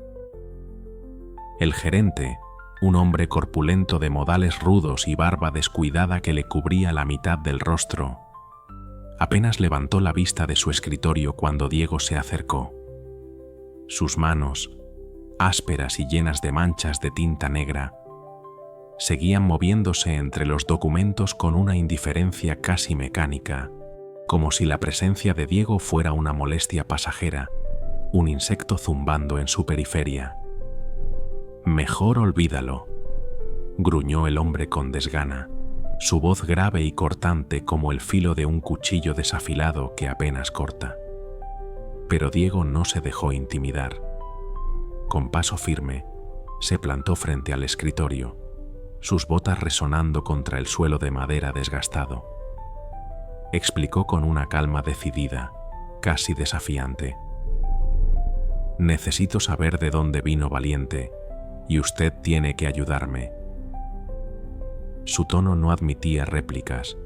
El gerente, un hombre corpulento de modales rudos y barba descuidada que le cubría la mitad del rostro, apenas levantó la vista de su escritorio cuando Diego se acercó. Sus manos, ásperas y llenas de manchas de tinta negra, seguían moviéndose entre los documentos con una indiferencia casi mecánica, como si la presencia de Diego fuera una molestia pasajera, un insecto zumbando en su periferia. «Mejor olvídalo», gruñó el hombre con desgana, su voz grave y cortante como el filo de un cuchillo desafilado que apenas corta. Pero Diego no se dejó intimidar. Con paso firme, se plantó frente al escritorio, sus botas resonando contra el suelo de madera desgastado. Explicó con una calma decidida, casi desafiante. «Necesito saber de dónde vino Valiente, y usted tiene que ayudarme». Su tono no admitía réplicas,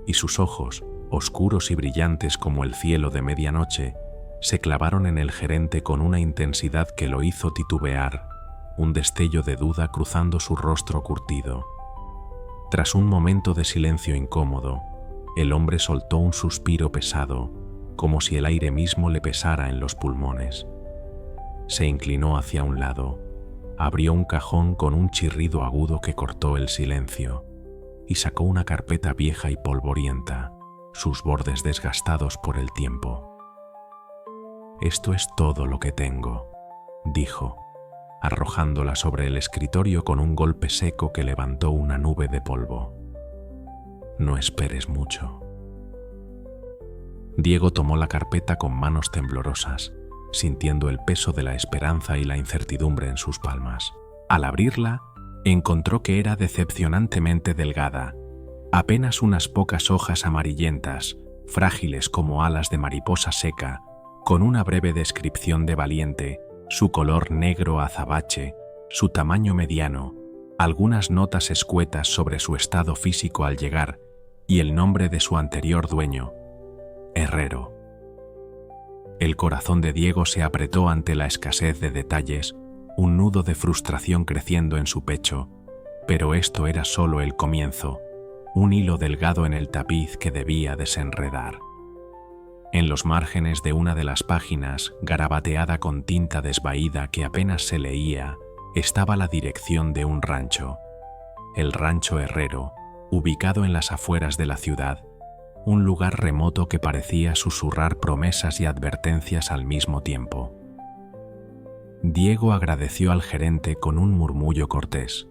y sus ojos, oscuros y brillantes como el cielo de medianoche, se clavaron en el gerente con una intensidad que lo hizo titubear, un destello de duda cruzando su rostro curtido. Tras un momento de silencio incómodo, el hombre soltó un suspiro pesado, como si el aire mismo le pesara en los pulmones. Se inclinó hacia un lado, abrió un cajón con un chirrido agudo que cortó el silencio, y sacó una carpeta vieja y polvorienta, sus bordes desgastados por el tiempo. «Esto es todo lo que tengo», dijo, arrojándola sobre el escritorio con un golpe seco que levantó una nube de polvo. «No esperes mucho». Diego tomó la carpeta con manos temblorosas, sintiendo el peso de la esperanza y la incertidumbre en sus palmas. Al abrirla, encontró que era decepcionantemente delgada, apenas unas pocas hojas amarillentas, frágiles como alas de mariposa seca, con una breve descripción de Valiente, su color negro azabache, su tamaño mediano, algunas notas escuetas sobre su estado físico al llegar y el nombre de su anterior dueño, Herrero. El corazón de Diego se apretó ante la escasez de detalles, un nudo de frustración creciendo en su pecho, pero esto era solo el comienzo, un hilo delgado en el tapiz que debía desenredar. En los márgenes de una de las páginas, garabateada con tinta desvaída que apenas se leía, estaba la dirección de un rancho, el Rancho Herrero, ubicado en las afueras de la ciudad, un lugar remoto que parecía susurrar promesas y advertencias al mismo tiempo. Diego agradeció al gerente con un murmullo cortés,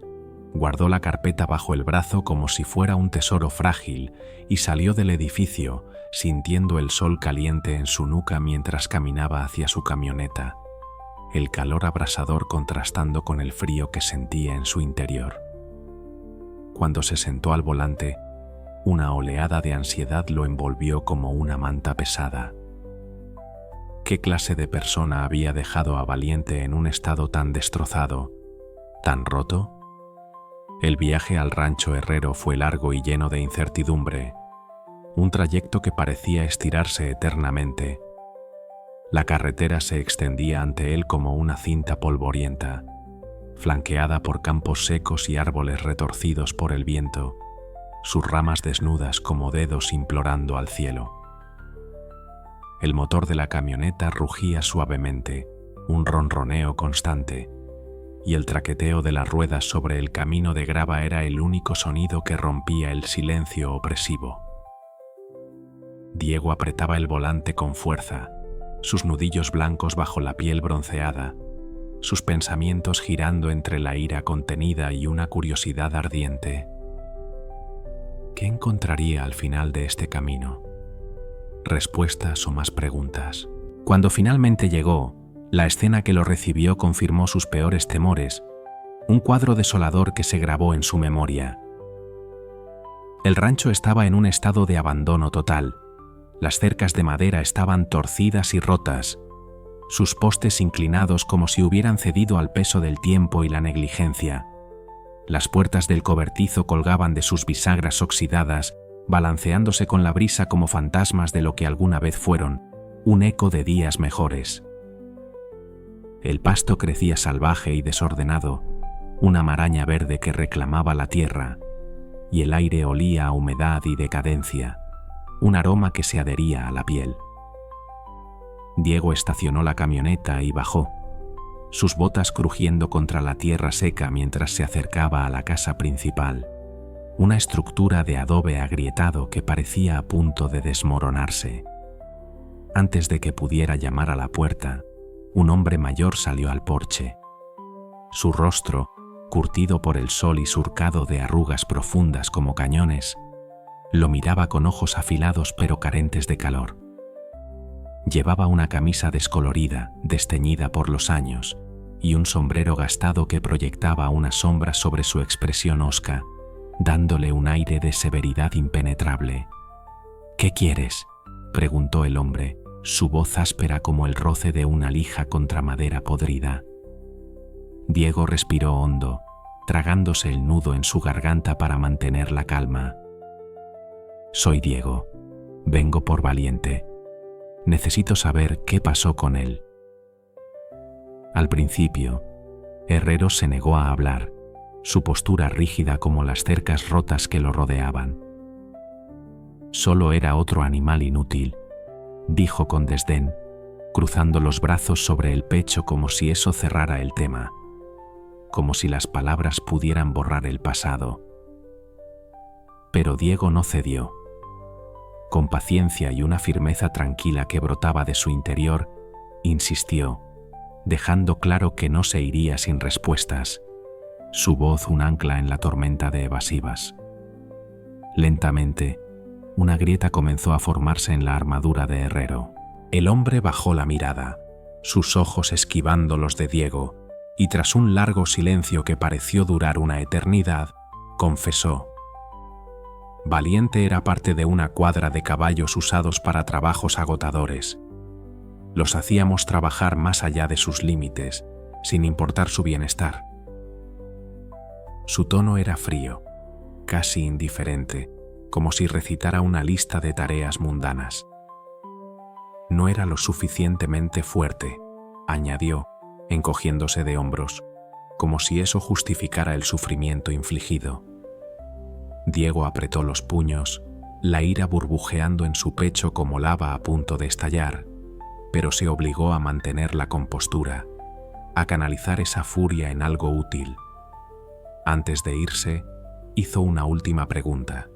guardó la carpeta bajo el brazo como si fuera un tesoro frágil y salió del edificio, sintiendo el sol caliente en su nuca mientras caminaba hacia su camioneta, el calor abrasador contrastando con el frío que sentía en su interior. Cuando se sentó al volante, una oleada de ansiedad lo envolvió como una manta pesada. ¿Qué clase de persona había dejado a Valiente en un estado tan destrozado, tan roto? El viaje al Rancho Herrero fue largo y lleno de incertidumbre, un trayecto que parecía estirarse eternamente. La carretera se extendía ante él como una cinta polvorienta, flanqueada por campos secos y árboles retorcidos por el viento, sus ramas desnudas como dedos implorando al cielo. El motor de la camioneta rugía suavemente, un ronroneo constante, y el traqueteo de las ruedas sobre el camino de grava era el único sonido que rompía el silencio opresivo. Diego apretaba el volante con fuerza, sus nudillos blancos bajo la piel bronceada, sus pensamientos girando entre la ira contenida y una curiosidad ardiente. ¿Qué encontraría al final de este camino? ¿Respuestas o más preguntas? Cuando finalmente llegó, la escena que lo recibió confirmó sus peores temores, un cuadro desolador que se grabó en su memoria. El rancho estaba en un estado de abandono total. Las cercas de madera estaban torcidas y rotas, sus postes inclinados como si hubieran cedido al peso del tiempo y la negligencia. Las puertas del cobertizo colgaban de sus bisagras oxidadas, balanceándose con la brisa como fantasmas de lo que alguna vez fueron, un eco de días mejores. El pasto crecía salvaje y desordenado, una maraña verde que reclamaba la tierra, y el aire olía a humedad y decadencia, un aroma que se adhería a la piel. Diego estacionó la camioneta y bajó, sus botas crujiendo contra la tierra seca mientras se acercaba a la casa principal, una estructura de adobe agrietado que parecía a punto de desmoronarse. Antes de que pudiera llamar a la puerta, un hombre mayor salió al porche. Su rostro, curtido por el sol y surcado de arrugas profundas como cañones, lo miraba con ojos afilados pero carentes de calor. Llevaba una camisa descolorida, desteñida por los años, y un sombrero gastado que proyectaba una sombra sobre su expresión hosca, dándole un aire de severidad impenetrable. «¿Qué quieres?», preguntó el hombre, su voz áspera como el roce de una lija contra madera podrida. Diego respiró hondo, tragándose el nudo en su garganta para mantener la calma. «Soy Diego. Vengo por Valiente. Necesito saber qué pasó con él». Al principio, Herrero se negó a hablar, su postura rígida como las cercas rotas que lo rodeaban. «Solo era otro animal inútil», dijo con desdén, cruzando los brazos sobre el pecho como si eso cerrara el tema, como si las palabras pudieran borrar el pasado. Pero Diego no cedió. Con paciencia y una firmeza tranquila que brotaba de su interior, insistió, dejando claro que no se iría sin respuestas, su voz un ancla en la tormenta de evasivas. Lentamente, una grieta comenzó a formarse en la armadura de Herrero. El hombre bajó la mirada, sus ojos esquivando los de Diego, y tras un largo silencio que pareció durar una eternidad, confesó: «Valiente era parte de una cuadra de caballos usados para trabajos agotadores. Los hacíamos trabajar más allá de sus límites, sin importar su bienestar». Su tono era frío, casi indiferente, como si recitara una lista de tareas mundanas. «No era lo suficientemente fuerte», añadió, encogiéndose de hombros, como si eso justificara el sufrimiento infligido. Diego apretó los puños, la ira burbujeando en su pecho como lava a punto de estallar, pero se obligó a mantener la compostura, a canalizar esa furia en algo útil. Antes de irse, hizo una última pregunta,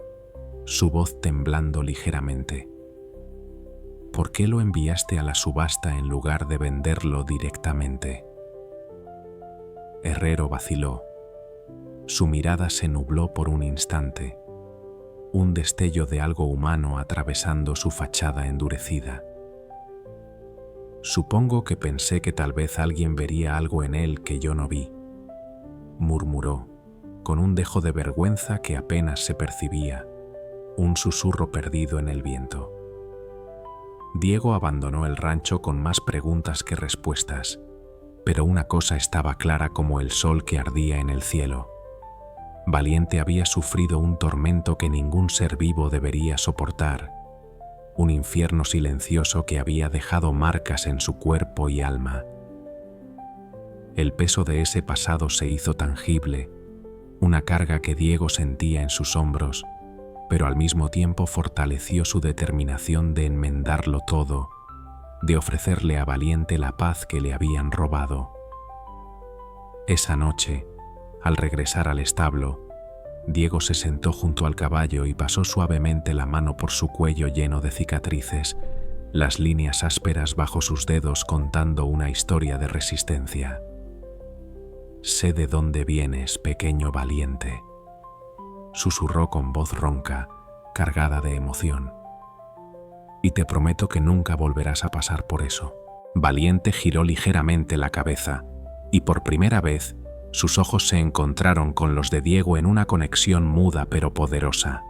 su voz temblando ligeramente. «¿Por qué lo enviaste a la subasta en lugar de venderlo directamente?». Herrero vaciló. Su mirada se nubló por un instante, un destello de algo humano atravesando su fachada endurecida. «Supongo que pensé que tal vez alguien vería algo en él que yo no vi», murmuró, con un dejo de vergüenza que apenas se percibía, un susurro perdido en el viento. Diego abandonó el rancho con más preguntas que respuestas, pero una cosa estaba clara como el sol que ardía en el cielo. Valiente había sufrido un tormento que ningún ser vivo debería soportar, un infierno silencioso que había dejado marcas en su cuerpo y alma. El peso de ese pasado se hizo tangible, una carga que Diego sentía en sus hombros, pero al mismo tiempo fortaleció su determinación de enmendarlo todo, de ofrecerle a Valiente la paz que le habían robado. Esa noche, al regresar al establo, Diego se sentó junto al caballo y pasó suavemente la mano por su cuello lleno de cicatrices, las líneas ásperas bajo sus dedos contando una historia de resistencia. «Sé de dónde vienes, pequeño Valiente», susurró con voz ronca, cargada de emoción. «Y te prometo que nunca volverás a pasar por eso». Valiente giró ligeramente la cabeza, y por primera vez sus ojos se encontraron con los de Diego en una conexión muda pero poderosa.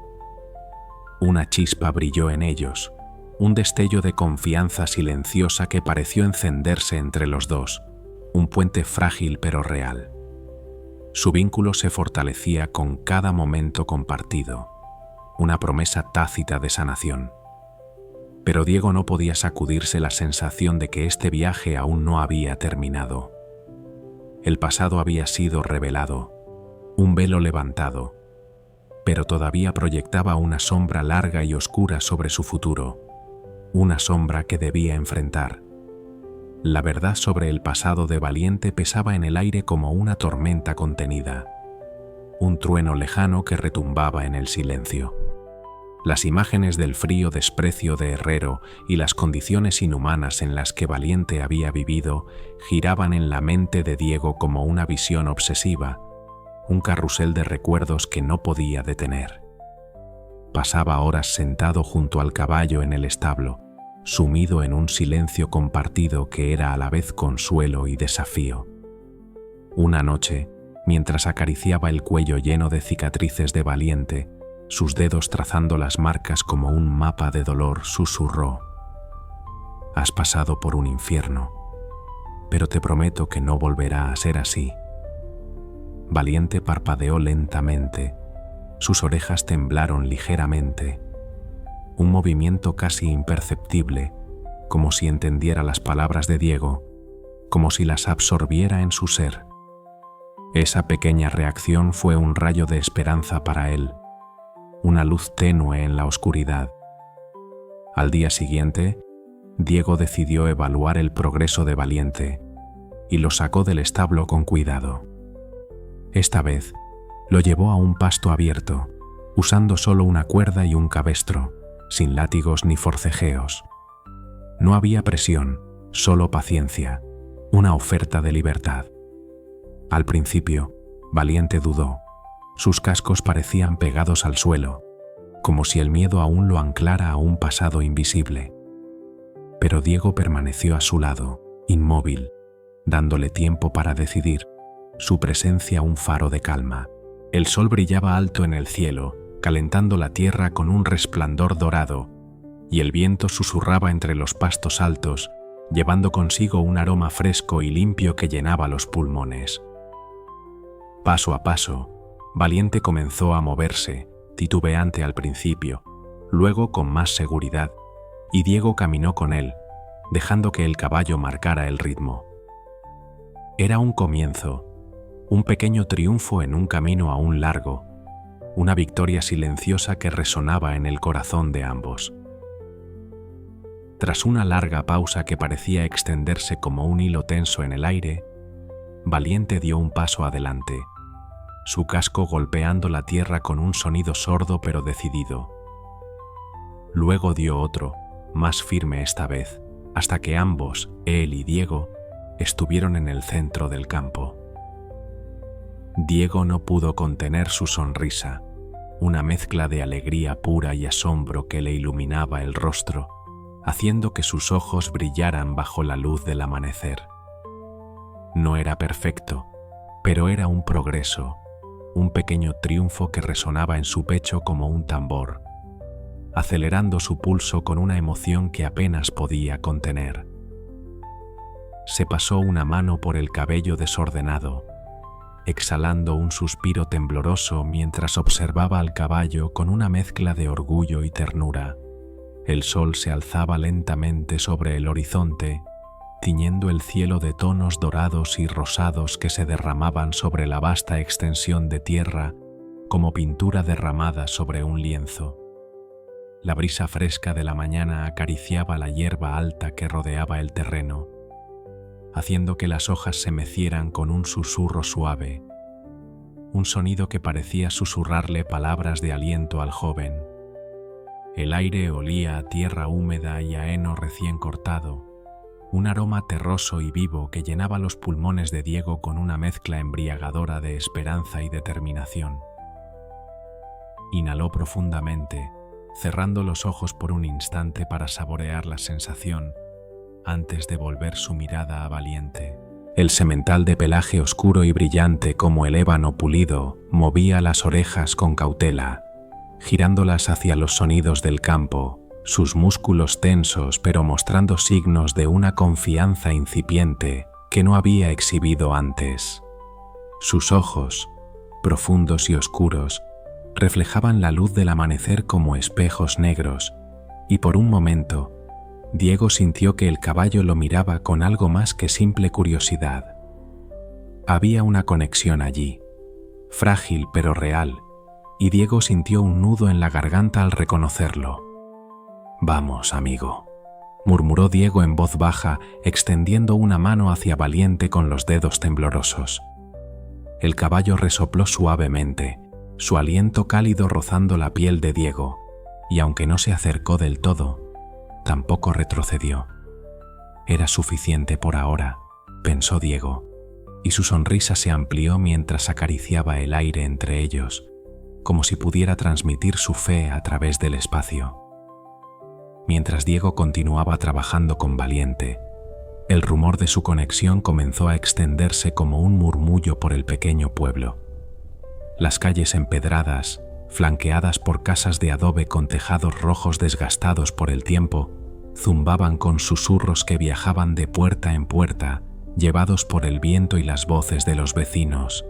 Una chispa brilló en ellos, un destello de confianza silenciosa que pareció encenderse entre los dos, un puente frágil pero real. Su vínculo se fortalecía con cada momento compartido, una promesa tácita de sanación. Pero Diego no podía sacudirse la sensación de que este viaje aún no había terminado. El pasado había sido revelado, un velo levantado, pero todavía proyectaba una sombra larga y oscura sobre su futuro, una sombra que debía enfrentar. La verdad sobre el pasado de Valiente pesaba en el aire como una tormenta contenida, un trueno lejano que retumbaba en el silencio. Las imágenes del frío desprecio de Herrero y las condiciones inhumanas en las que Valiente había vivido giraban en la mente de Diego como una visión obsesiva, un carrusel de recuerdos que no podía detener. Pasaba horas sentado junto al caballo en el establo, sumido en un silencio compartido que era a la vez consuelo y desafío. Una noche, mientras acariciaba el cuello lleno de cicatrices de Valiente, sus dedos trazando las marcas como un mapa de dolor, susurró: «Has pasado por un infierno, pero te prometo que no volverá a ser así». Valiente parpadeó lentamente, sus orejas temblaron ligeramente, un movimiento casi imperceptible, como si entendiera las palabras de Diego, como si las absorbiera en su ser. Esa pequeña reacción fue un rayo de esperanza para él, una luz tenue en la oscuridad. Al día siguiente, Diego decidió evaluar el progreso de Valiente y lo sacó del establo con cuidado. Esta vez, lo llevó a un pasto abierto, usando solo una cuerda y un cabestro, sin látigos ni forcejeos. No había presión, solo paciencia, una oferta de libertad. Al principio, Valiente dudó. Sus cascos parecían pegados al suelo, como si el miedo aún lo anclara a un pasado invisible. Pero Diego permaneció a su lado, inmóvil, dándole tiempo para decidir, su presencia un faro de calma. El sol brillaba alto en el cielo, calentando la tierra con un resplandor dorado, y el viento susurraba entre los pastos altos, llevando consigo un aroma fresco y limpio que llenaba los pulmones. Paso a paso, Valiente comenzó a moverse, titubeante al principio, luego con más seguridad, y Diego caminó con él, dejando que el caballo marcara el ritmo. Era un comienzo, un pequeño triunfo en un camino aún largo, una victoria silenciosa que resonaba en el corazón de ambos. Tras una larga pausa que parecía extenderse como un hilo tenso en el aire, Valiente dio un paso adelante, su casco golpeando la tierra con un sonido sordo pero decidido. Luego dio otro, más firme esta vez, hasta que ambos, él y Diego, estuvieron en el centro del campo. Diego no pudo contener su sonrisa, una mezcla de alegría pura y asombro que le iluminaba el rostro, haciendo que sus ojos brillaran bajo la luz del amanecer. No era perfecto, pero era un progreso, un pequeño triunfo que resonaba en su pecho como un tambor, acelerando su pulso con una emoción que apenas podía contener. Se pasó una mano por el cabello desordenado, exhalando un suspiro tembloroso mientras observaba al caballo con una mezcla de orgullo y ternura. El sol se alzaba lentamente sobre el horizonte, tiñendo el cielo de tonos dorados y rosados que se derramaban sobre la vasta extensión de tierra como pintura derramada sobre un lienzo. La brisa fresca de la mañana acariciaba la hierba alta que rodeaba el terreno, haciendo que las hojas se mecieran con un susurro suave, un sonido que parecía susurrarle palabras de aliento al joven. El aire olía a tierra húmeda y a heno recién cortado, un aroma terroso y vivo que llenaba los pulmones de Diego con una mezcla embriagadora de esperanza y determinación. Inhaló profundamente, cerrando los ojos por un instante para saborear la sensación, antes de volver su mirada a Valiente. El semental de pelaje oscuro y brillante como el ébano pulido movía las orejas con cautela, girándolas hacia los sonidos del campo, sus músculos tensos pero mostrando signos de una confianza incipiente que no había exhibido antes. Sus ojos, profundos y oscuros, reflejaban la luz del amanecer como espejos negros, y por un momento, Diego sintió que el caballo lo miraba con algo más que simple curiosidad. Había una conexión allí, frágil pero real, y Diego sintió un nudo en la garganta al reconocerlo. «Vamos, amigo», murmuró Diego en voz baja, extendiendo una mano hacia Valiente con los dedos temblorosos. El caballo resopló suavemente, su aliento cálido rozando la piel de Diego, y aunque no se acercó del todo, tampoco retrocedió. Era suficiente por ahora, pensó Diego, y su sonrisa se amplió mientras acariciaba el aire entre ellos, como si pudiera transmitir su fe a través del espacio. Mientras Diego continuaba trabajando con Valiente, el rumor de su conexión comenzó a extenderse como un murmullo por el pequeño pueblo. Las calles empedradas, flanqueadas por casas de adobe con tejados rojos desgastados por el tiempo, zumbaban con susurros que viajaban de puerta en puerta, llevados por el viento y las voces de los vecinos.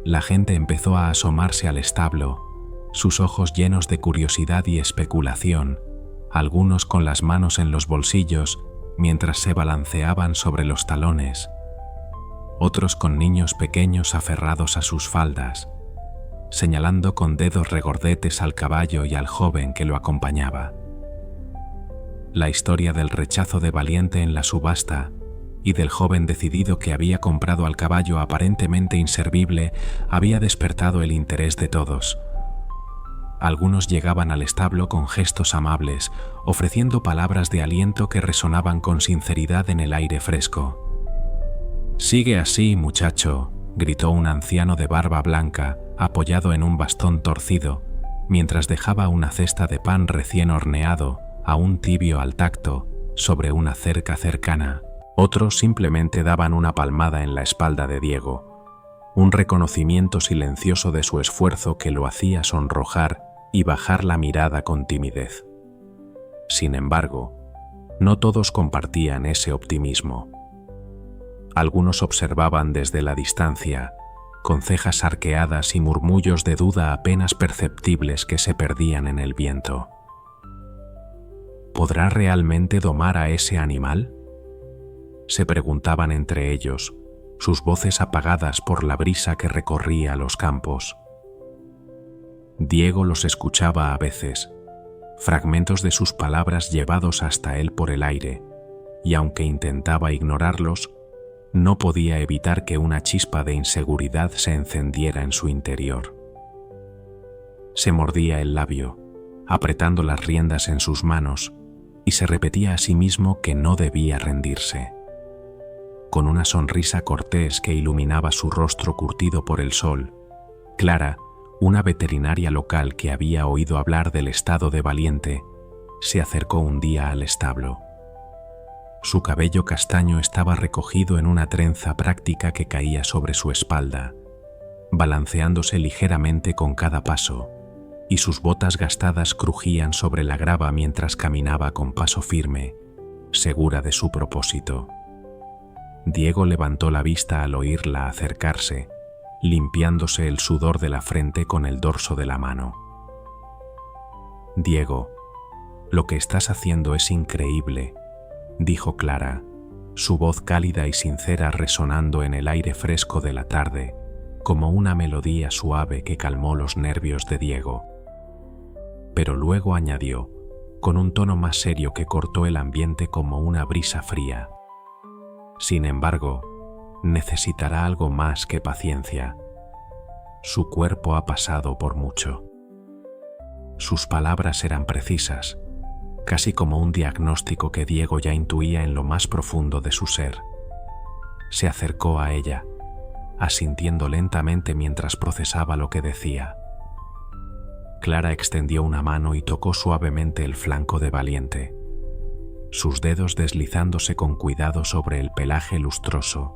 La gente empezó a asomarse al establo, sus ojos llenos de curiosidad y especulación, algunos con las manos en los bolsillos mientras se balanceaban sobre los talones, otros con niños pequeños aferrados a sus faldas, señalando con dedos regordetes al caballo y al joven que lo acompañaba. La historia del rechazo de Valiente en la subasta y del joven decidido que había comprado al caballo aparentemente inservible había despertado el interés de todos. Algunos llegaban al establo con gestos amables, ofreciendo palabras de aliento que resonaban con sinceridad en el aire fresco. «Sigue así, muchacho», gritó un anciano de barba blanca, apoyado en un bastón torcido, mientras dejaba una cesta de pan recién horneado, aún tibio al tacto, sobre una cerca cercana. Otros simplemente daban una palmada en la espalda de Diego, un reconocimiento silencioso de su esfuerzo que lo hacía sonrojar y bajar la mirada con timidez. Sin embargo, no todos compartían ese optimismo. Algunos observaban desde la distancia, con cejas arqueadas y murmullos de duda apenas perceptibles que se perdían en el viento. ¿Podrá realmente domar a ese animal?, se preguntaban entre ellos, sus voces apagadas por la brisa que recorría los campos. Diego los escuchaba a veces, fragmentos de sus palabras llevados hasta él por el aire, y aunque intentaba ignorarlos, no podía evitar que una chispa de inseguridad se encendiera en su interior. Se mordía el labio, apretando las riendas en sus manos, y se repetía a sí mismo que no debía rendirse. Con una sonrisa cortés que iluminaba su rostro curtido por el sol, Clara, una veterinaria local que había oído hablar del estado de Valiente, se acercó un día al establo. Su cabello castaño estaba recogido en una trenza práctica que caía sobre su espalda, balanceándose ligeramente con cada paso, y sus botas gastadas crujían sobre la grava mientras caminaba con paso firme, segura de su propósito. Diego levantó la vista al oírla acercarse, limpiándose el sudor de la frente con el dorso de la mano. «Diego, lo que estás haciendo es increíble», dijo Clara, su voz cálida y sincera resonando en el aire fresco de la tarde, como una melodía suave que calmó los nervios de Diego. pero luego añadió, con un tono más serio que cortó el ambiente como una brisa fría: sin embargo, necesitará algo más que paciencia. Su cuerpo ha pasado por mucho. Sus palabras eran precisas, casi como un diagnóstico que Diego ya intuía en lo más profundo de su ser. Se acercó a ella, asintiendo lentamente mientras procesaba lo que decía. Clara extendió una mano y tocó suavemente el flanco de Valiente, sus dedos deslizándose con cuidado sobre el pelaje lustroso,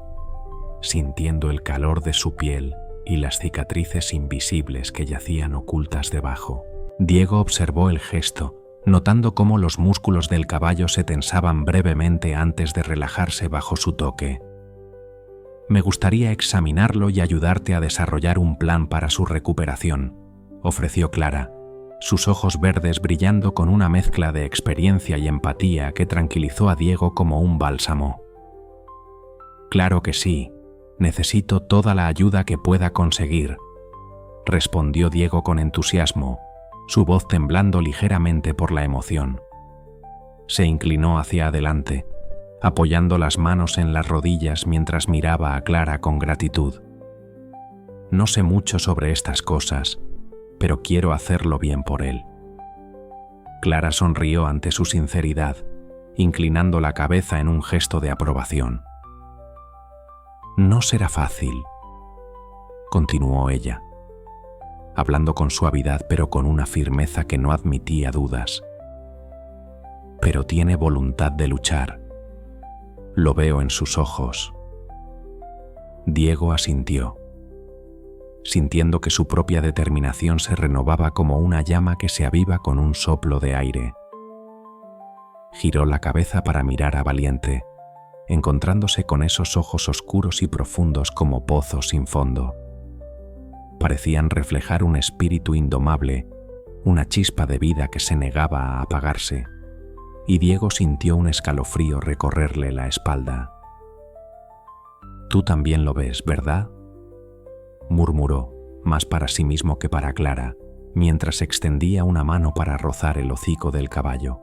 sintiendo el calor de su piel y las cicatrices invisibles que yacían ocultas debajo. Diego observó el gesto, notando cómo los músculos del caballo se tensaban brevemente antes de relajarse bajo su toque. «Me gustaría examinarlo y ayudarte a desarrollar un plan para su recuperación», ofreció Clara, sus ojos verdes brillando con una mezcla de experiencia y empatía que tranquilizó a Diego como un bálsamo. «Claro que sí, necesito toda la ayuda que pueda conseguir», respondió Diego con entusiasmo, su voz temblando ligeramente por la emoción. Se inclinó hacia adelante, apoyando las manos en las rodillas mientras miraba a Clara con gratitud. «No sé mucho sobre estas cosas, pero quiero hacerlo bien por él». Clara sonrió ante su sinceridad, inclinando la cabeza en un gesto de aprobación. «No será fácil», continuó ella, hablando con suavidad pero con una firmeza que no admitía dudas. «Pero tiene voluntad de luchar. Lo veo en sus ojos». Diego asintió, sintiendo que su propia determinación se renovaba como una llama que se aviva con un soplo de aire. Giró la cabeza para mirar a Valiente, encontrándose con esos ojos oscuros y profundos como pozos sin fondo. Parecían reflejar un espíritu indomable, una chispa de vida que se negaba a apagarse, y Diego sintió un escalofrío recorrerle la espalda. «Tú también lo ves, ¿verdad?», murmuró, más para sí mismo que para Clara, mientras extendía una mano para rozar el hocico del caballo.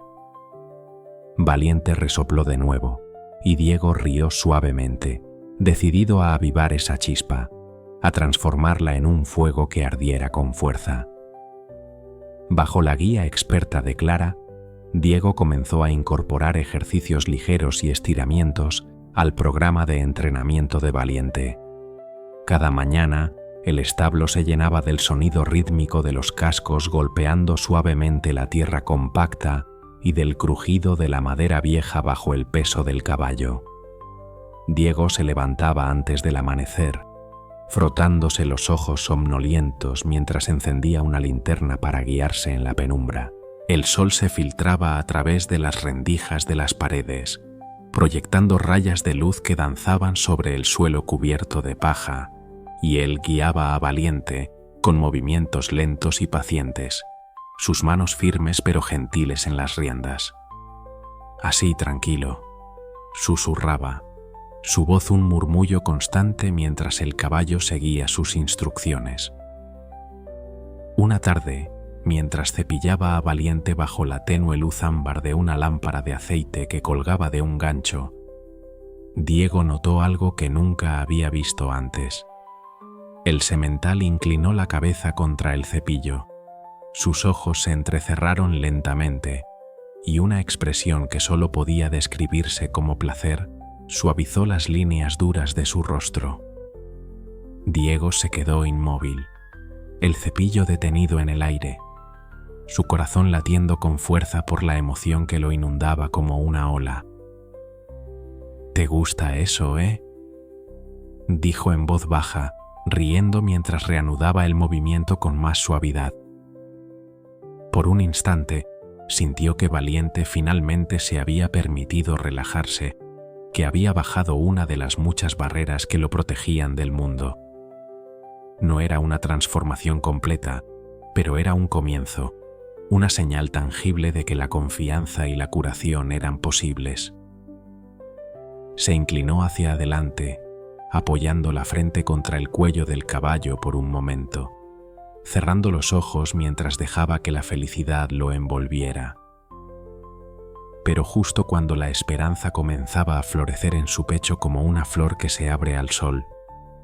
Valiente resopló de nuevo, y Diego rió suavemente, decidido a avivar esa chispa, a transformarla en un fuego que ardiera con fuerza. Bajo la guía experta de Clara, Diego comenzó a incorporar ejercicios ligeros y estiramientos al programa de entrenamiento de Valiente. Cada mañana, el establo se llenaba del sonido rítmico de los cascos golpeando suavemente la tierra compacta y del crujido de la madera vieja bajo el peso del caballo. Diego se levantaba antes del amanecer, frotándose los ojos somnolientos mientras encendía una linterna para guiarse en la penumbra. El sol se filtraba a través de las rendijas de las paredes, proyectando rayas de luz que danzaban sobre el suelo cubierto de paja, y él guiaba a Valiente con movimientos lentos y pacientes, sus manos firmes pero gentiles en las riendas. «Así, tranquilo», susurraba, su voz un murmullo constante mientras el caballo seguía sus instrucciones. Una tarde, mientras cepillaba a Valiente bajo la tenue luz ámbar de una lámpara de aceite que colgaba de un gancho, Diego notó algo que nunca había visto antes. El semental inclinó la cabeza contra el cepillo, sus ojos se entrecerraron lentamente, y una expresión que solo podía describirse como placer suavizó las líneas duras de su rostro. Diego se quedó inmóvil, el cepillo detenido en el aire, su corazón latiendo con fuerza por la emoción que lo inundaba como una ola. «¿Te gusta eso, dijo en voz baja, riendo mientras reanudaba el movimiento con más suavidad. Por un instante, sintió que Valiente finalmente se había permitido relajarse, que había bajado una de las muchas barreras que lo protegían del mundo. No era una transformación completa, pero era un comienzo, una señal tangible de que la confianza y la curación eran posibles. Se inclinó hacia adelante, apoyando la frente contra el cuello del caballo por un momento, cerrando los ojos mientras dejaba que la felicidad lo envolviera. Pero justo cuando la esperanza comenzaba a florecer en su pecho como una flor que se abre al sol,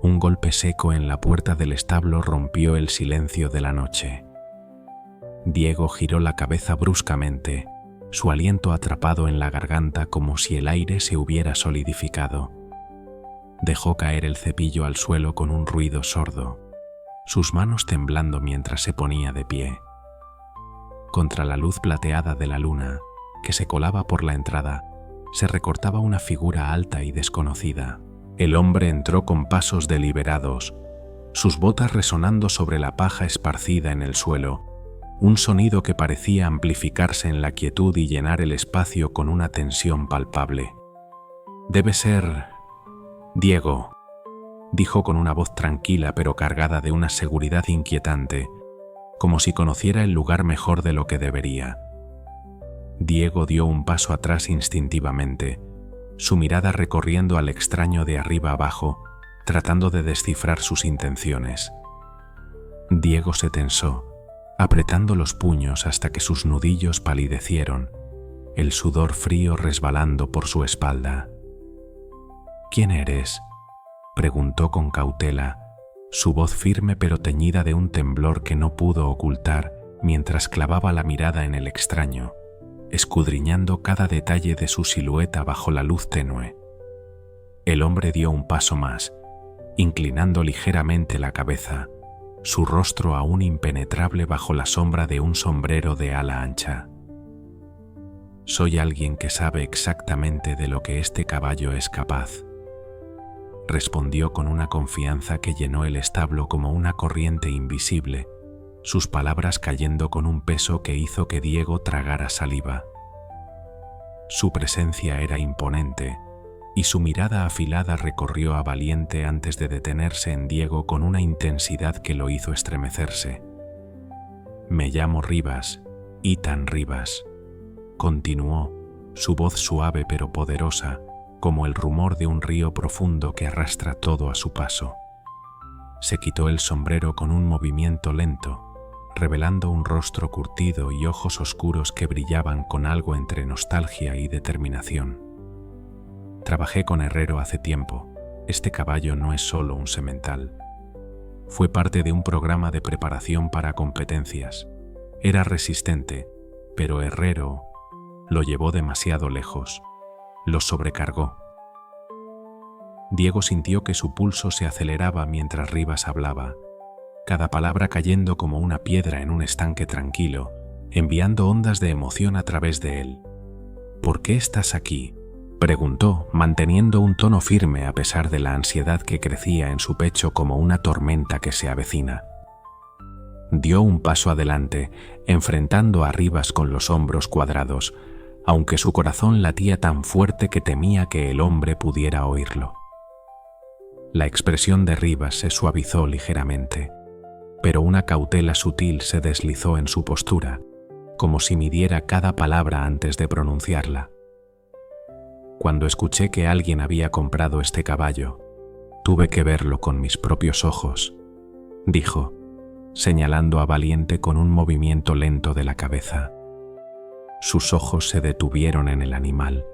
un golpe seco en la puerta del establo rompió el silencio de la noche. Diego giró la cabeza bruscamente, su aliento atrapado en la garganta como si el aire se hubiera solidificado. Dejó caer el cepillo al suelo con un ruido sordo, sus manos temblando mientras se ponía de pie. Contra la luz plateada de la luna, que se colaba por la entrada, se recortaba una figura alta y desconocida. El hombre entró con pasos deliberados, sus botas resonando sobre la paja esparcida en el suelo, un sonido que parecía amplificarse en la quietud y llenar el espacio con una tensión palpable. «Debe ser Diego», dijo con una voz tranquila pero cargada de una seguridad inquietante, como si conociera el lugar mejor de lo que debería. Diego dio un paso atrás instintivamente, su mirada recorriendo al extraño de arriba abajo, tratando de descifrar sus intenciones. Diego se tensó, apretando los puños hasta que sus nudillos palidecieron, el sudor frío resbalando por su espalda. «¿Quién eres?», preguntó con cautela, su voz firme pero teñida de un temblor que no pudo ocultar mientras clavaba la mirada en el extraño, escudriñando cada detalle de su silueta bajo la luz tenue. El hombre dio un paso más, inclinando ligeramente la cabeza, su rostro aún impenetrable bajo la sombra de un sombrero de ala ancha. «Soy alguien que sabe exactamente de lo que este caballo es capaz», respondió con una confianza que llenó el establo como una corriente invisible, sus palabras cayendo con un peso que hizo que Diego tragara saliva. Su presencia era imponente, y su mirada afilada recorrió a Valiente antes de detenerse en Diego con una intensidad que lo hizo estremecerse. «Me llamo Rivas, Ethan Rivas», continuó, su voz suave pero poderosa, como el rumor de un río profundo que arrastra todo a su paso. Se quitó el sombrero con un movimiento lento, revelando un rostro curtido y ojos oscuros que brillaban con algo entre nostalgia y determinación. «Trabajé con Herrero hace tiempo. Este caballo no es solo un semental. Fue parte de un programa de preparación para competencias. Era resistente, pero Herrero lo llevó demasiado lejos. Lo sobrecargó». Diego sintió que su pulso se aceleraba mientras Rivas hablaba, cada palabra cayendo como una piedra en un estanque tranquilo, enviando ondas de emoción a través de él. «¿Por qué estás aquí?», preguntó, manteniendo un tono firme a pesar de la ansiedad que crecía en su pecho como una tormenta que se avecina. Dio un paso adelante, enfrentando a Rivas con los hombros cuadrados, aunque su corazón latía tan fuerte que temía que el hombre pudiera oírlo. La expresión de Rivas se suavizó ligeramente, pero una cautela sutil se deslizó en su postura, como si midiera cada palabra antes de pronunciarla. «Cuando escuché que alguien había comprado este caballo, tuve que verlo con mis propios ojos», dijo, señalando a Valiente con un movimiento lento de la cabeza. Sus ojos se detuvieron en el animal,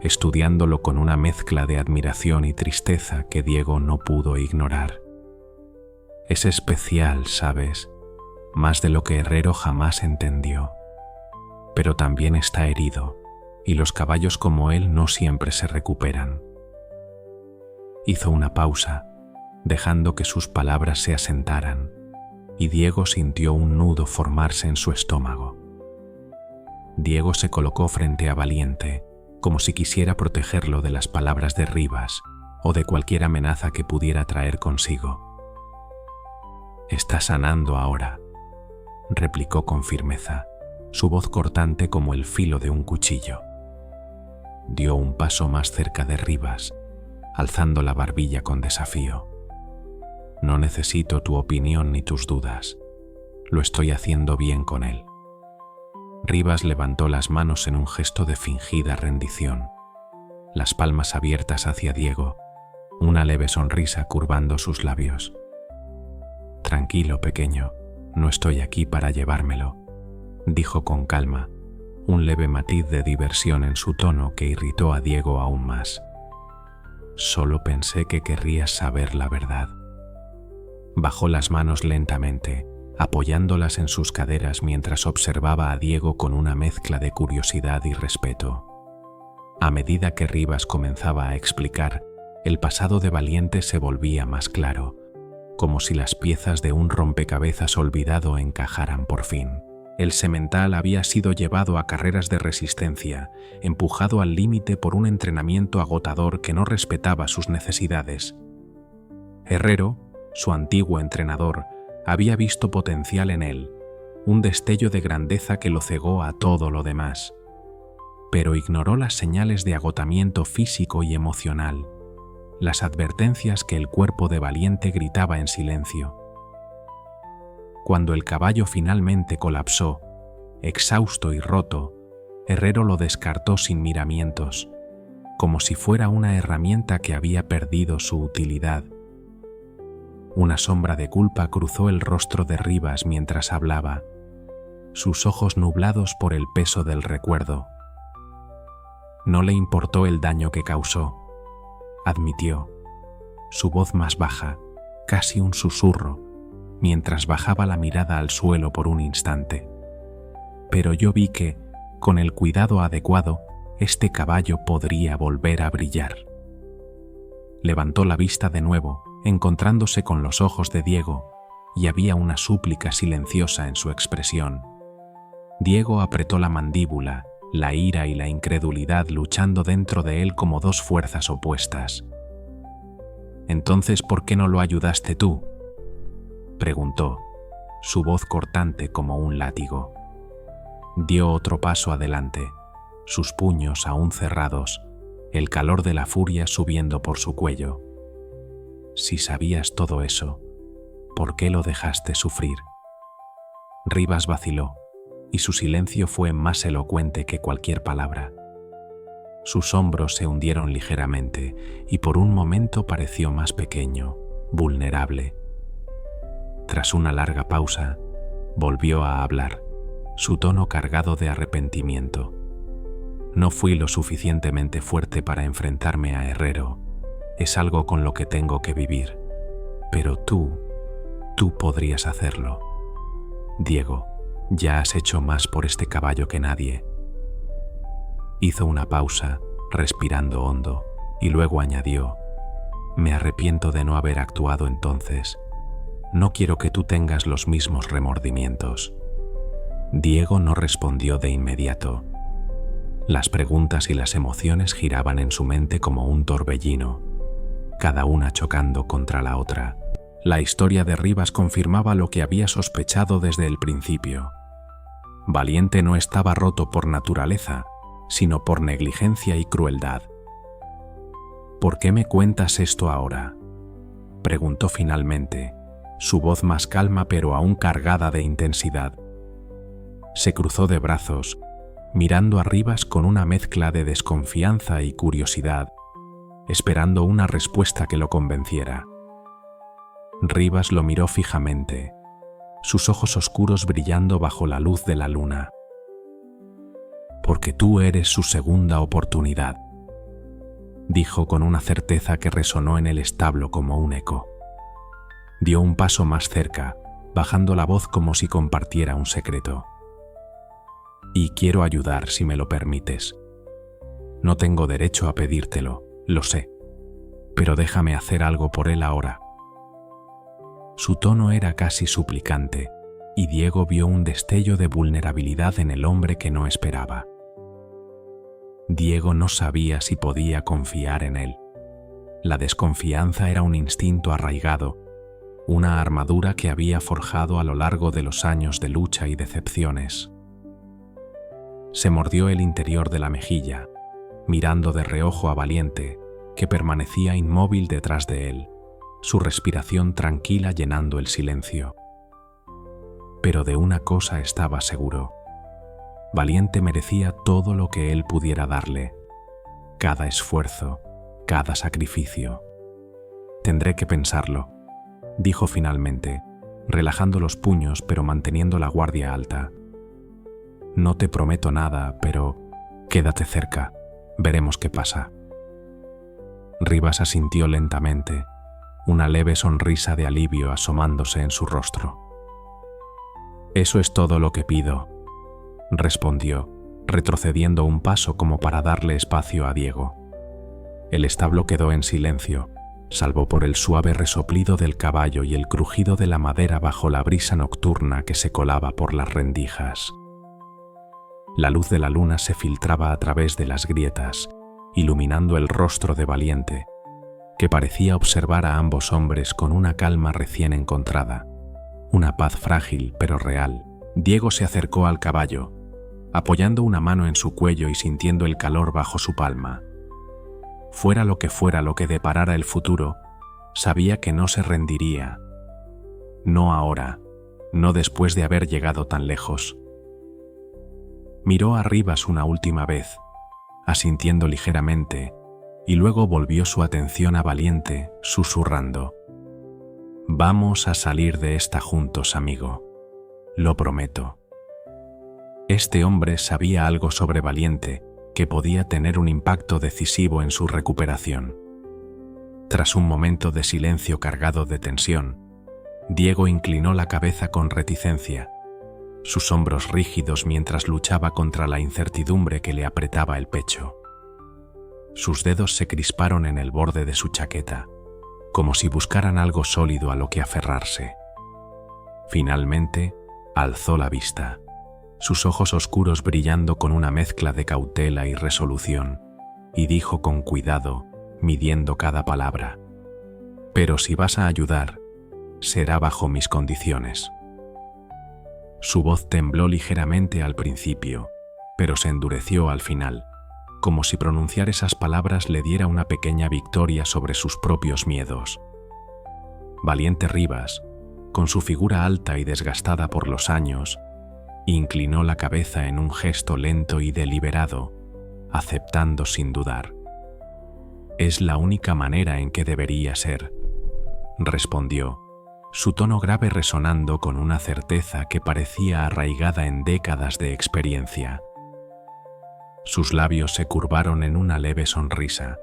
estudiándolo con una mezcla de admiración y tristeza que Diego no pudo ignorar. «Es especial, ¿sabes? Más de lo que Herrero jamás entendió. Pero también está herido, y los caballos como él no siempre se recuperan». Hizo una pausa, dejando que sus palabras se asentaran, y Diego sintió un nudo formarse en su estómago. Diego se colocó frente a Valiente, como si quisiera protegerlo de las palabras de Rivas o de cualquier amenaza que pudiera traer consigo. «Está sanando ahora», replicó con firmeza, su voz cortante como el filo de un cuchillo. Dio un paso más cerca de Rivas, alzando la barbilla con desafío. «No necesito tu opinión ni tus dudas. Lo estoy haciendo bien con él». Rivas levantó las manos en un gesto de fingida rendición, las palmas abiertas hacia Diego, una leve sonrisa curvando sus labios. «Tranquilo, pequeño, No estoy aquí para llevármelo, dijo con calma, un leve matiz de diversión en su tono que irritó a Diego aún más. Solo pensé que querrías saber la verdad. Bajó las manos lentamente, apoyándolas en sus caderas mientras observaba a Diego con una mezcla de curiosidad y respeto. A medida que Rivas comenzaba a explicar, el pasado de Valiente se volvía más claro, como si las piezas de un rompecabezas olvidado encajaran por fin. El semental había sido llevado a carreras de resistencia, empujado al límite por un entrenamiento agotador que no respetaba sus necesidades. Herrero, su antiguo entrenador, había visto potencial en él, un destello de grandeza que lo cegó a todo lo demás, pero ignoró las señales de agotamiento físico y emocional, las advertencias que el cuerpo de Valiente gritaba en silencio. Cuando el caballo finalmente colapsó, exhausto y roto, Herrero lo descartó sin miramientos, como si fuera una herramienta que había perdido su utilidad. Una sombra de culpa cruzó el rostro de Rivas mientras hablaba, sus ojos nublados por el peso del recuerdo. No le importó el daño que causó, admitió, su voz más baja, casi un susurro, mientras bajaba la mirada al suelo por un instante. Pero yo vi que, con el cuidado adecuado, este caballo podría volver a brillar. Levantó la vista de nuevo, encontrándose con los ojos de Diego, y había una súplica silenciosa en su expresión. Diego apretó la mandíbula, la ira y la incredulidad luchando dentro de él como dos fuerzas opuestas. «Entonces, ¿por qué no lo ayudaste tú?», preguntó, su voz cortante como un látigo. Dio otro paso adelante, sus puños aún cerrados, el calor de la furia subiendo por su cuello. «Si sabías todo eso, ¿por qué lo dejaste sufrir?». Rivas vaciló, y su silencio fue más elocuente que cualquier palabra. Sus hombros se hundieron ligeramente, y por un momento pareció más pequeño, vulnerable. Tras una larga pausa, volvió a hablar, su tono cargado de arrepentimiento. «No fui lo suficientemente fuerte para enfrentarme a Herrero. Es algo con lo que tengo que vivir. Pero tú podrías hacerlo. Diego, ya has hecho más por este caballo que nadie». Hizo una pausa, respirando hondo, y luego añadió, «Me arrepiento de no haber actuado entonces. No quiero que tú tengas los mismos remordimientos». Diego no respondió de inmediato. Las preguntas y las emociones giraban en su mente como un torbellino, cada una chocando contra la otra. La historia de Rivas confirmaba lo que había sospechado desde el principio. Valiente no estaba roto por naturaleza, sino por negligencia y crueldad. «¿Por qué me cuentas esto ahora?», preguntó finalmente, su voz más calma pero aún cargada de intensidad. Se cruzó de brazos, mirando a Rivas con una mezcla de desconfianza y curiosidad, esperando una respuesta que lo convenciera. Rivas lo miró fijamente, sus ojos oscuros brillando bajo la luz de la luna. «Porque tú eres su segunda oportunidad», dijo con una certeza que resonó en el establo como un eco. Dio un paso más cerca, bajando la voz como si compartiera un secreto. «Y quiero ayudar si me lo permites. No tengo derecho a pedírtelo, lo sé, pero déjame hacer algo por él ahora». Su tono era casi suplicante, y Diego vio un destello de vulnerabilidad en el hombre que no esperaba. Diego no sabía si podía confiar en él. La desconfianza era un instinto arraigado, una armadura que había forjado a lo largo de los años de lucha y decepciones. Se mordió el interior de la mejilla, mirando de reojo a Valiente, que permanecía inmóvil detrás de él, su respiración tranquila llenando el silencio. Pero de una cosa estaba seguro: Valiente merecía todo lo que él pudiera darle, cada esfuerzo, cada sacrificio. «Tendré que pensarlo», dijo finalmente, relajando los puños pero manteniendo la guardia alta. «No te prometo nada, pero quédate cerca, veremos qué pasa». Rivas asintió lentamente, una leve sonrisa de alivio asomándose en su rostro. «Eso es todo lo que pido», respondió, retrocediendo un paso como para darle espacio a Diego. El establo quedó en silencio, salvo por el suave resoplido del caballo y el crujido de la madera bajo la brisa nocturna que se colaba por las rendijas. La luz de la luna se filtraba a través de las grietas, iluminando el rostro de Valiente, que parecía observar a ambos hombres con una calma recién encontrada, una paz frágil pero real. Diego se acercó al caballo, apoyando una mano en su cuello y sintiendo el calor bajo su palma. Fuera lo que deparara el futuro, sabía que no se rendiría. No ahora, no después de haber llegado tan lejos. Miró a Rivas una última vez, asintiendo ligeramente, y luego volvió su atención a Valiente, susurrando: «Vamos a salir de esta juntos, amigo. Lo prometo». Este hombre sabía algo sobre Valiente que podía tener un impacto decisivo en su recuperación. Tras un momento de silencio cargado de tensión, Diego inclinó la cabeza con reticencia, sus hombros rígidos mientras luchaba contra la incertidumbre que le apretaba el pecho. Sus dedos se crisparon en el borde de su chaqueta, como si buscaran algo sólido a lo que aferrarse. Finalmente, alzó la vista, sus ojos oscuros brillando con una mezcla de cautela y resolución, y dijo con cuidado, midiendo cada palabra: «Pero si vas a ayudar, será bajo mis condiciones». Su voz tembló ligeramente al principio, pero se endureció al final, como si pronunciar esas palabras le diera una pequeña victoria sobre sus propios miedos. Valiente Rivas, con su figura alta y desgastada por los años, inclinó la cabeza en un gesto lento y deliberado, aceptando sin dudar. «Es la única manera en que debería ser», respondió, su tono grave resonando con una certeza que parecía arraigada en décadas de experiencia. Sus labios se curvaron en una leve sonrisa,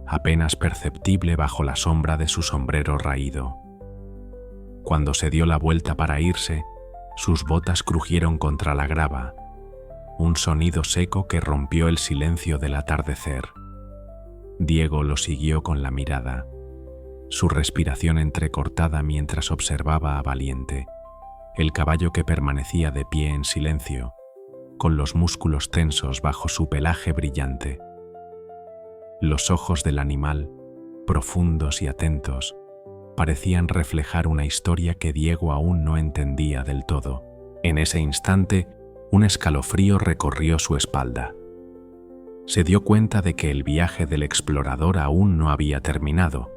apenas perceptible bajo la sombra de su sombrero raído. Cuando se dio la vuelta para irse, sus botas crujieron contra la grava, un sonido seco que rompió el silencio del atardecer. Diego lo siguió con la mirada, su respiración entrecortada mientras observaba a Valiente, el caballo que permanecía de pie en silencio, con los músculos tensos bajo su pelaje brillante. Los ojos del animal, profundos y atentos, parecían reflejar una historia que Diego aún no entendía del todo. En ese instante, un escalofrío recorrió su espalda. Se dio cuenta de que el viaje del explorador aún no había terminado,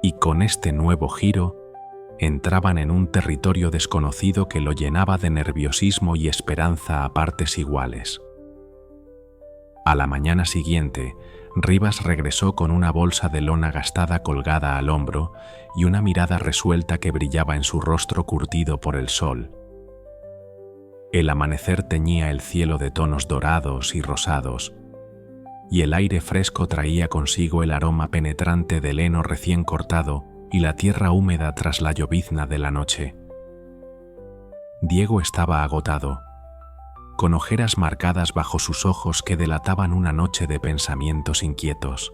y con este nuevo giro, entraban en un territorio desconocido que lo llenaba de nerviosismo y esperanza a partes iguales. A la mañana siguiente, Rivas regresó con una bolsa de lona gastada colgada al hombro y una mirada resuelta que brillaba en su rostro curtido por el sol. El amanecer teñía el cielo de tonos dorados y rosados, y el aire fresco traía consigo el aroma penetrante del heno recién cortado y la tierra húmeda tras la llovizna de la noche. Diego estaba agotado, con ojeras marcadas bajo sus ojos que delataban una noche de pensamientos inquietos.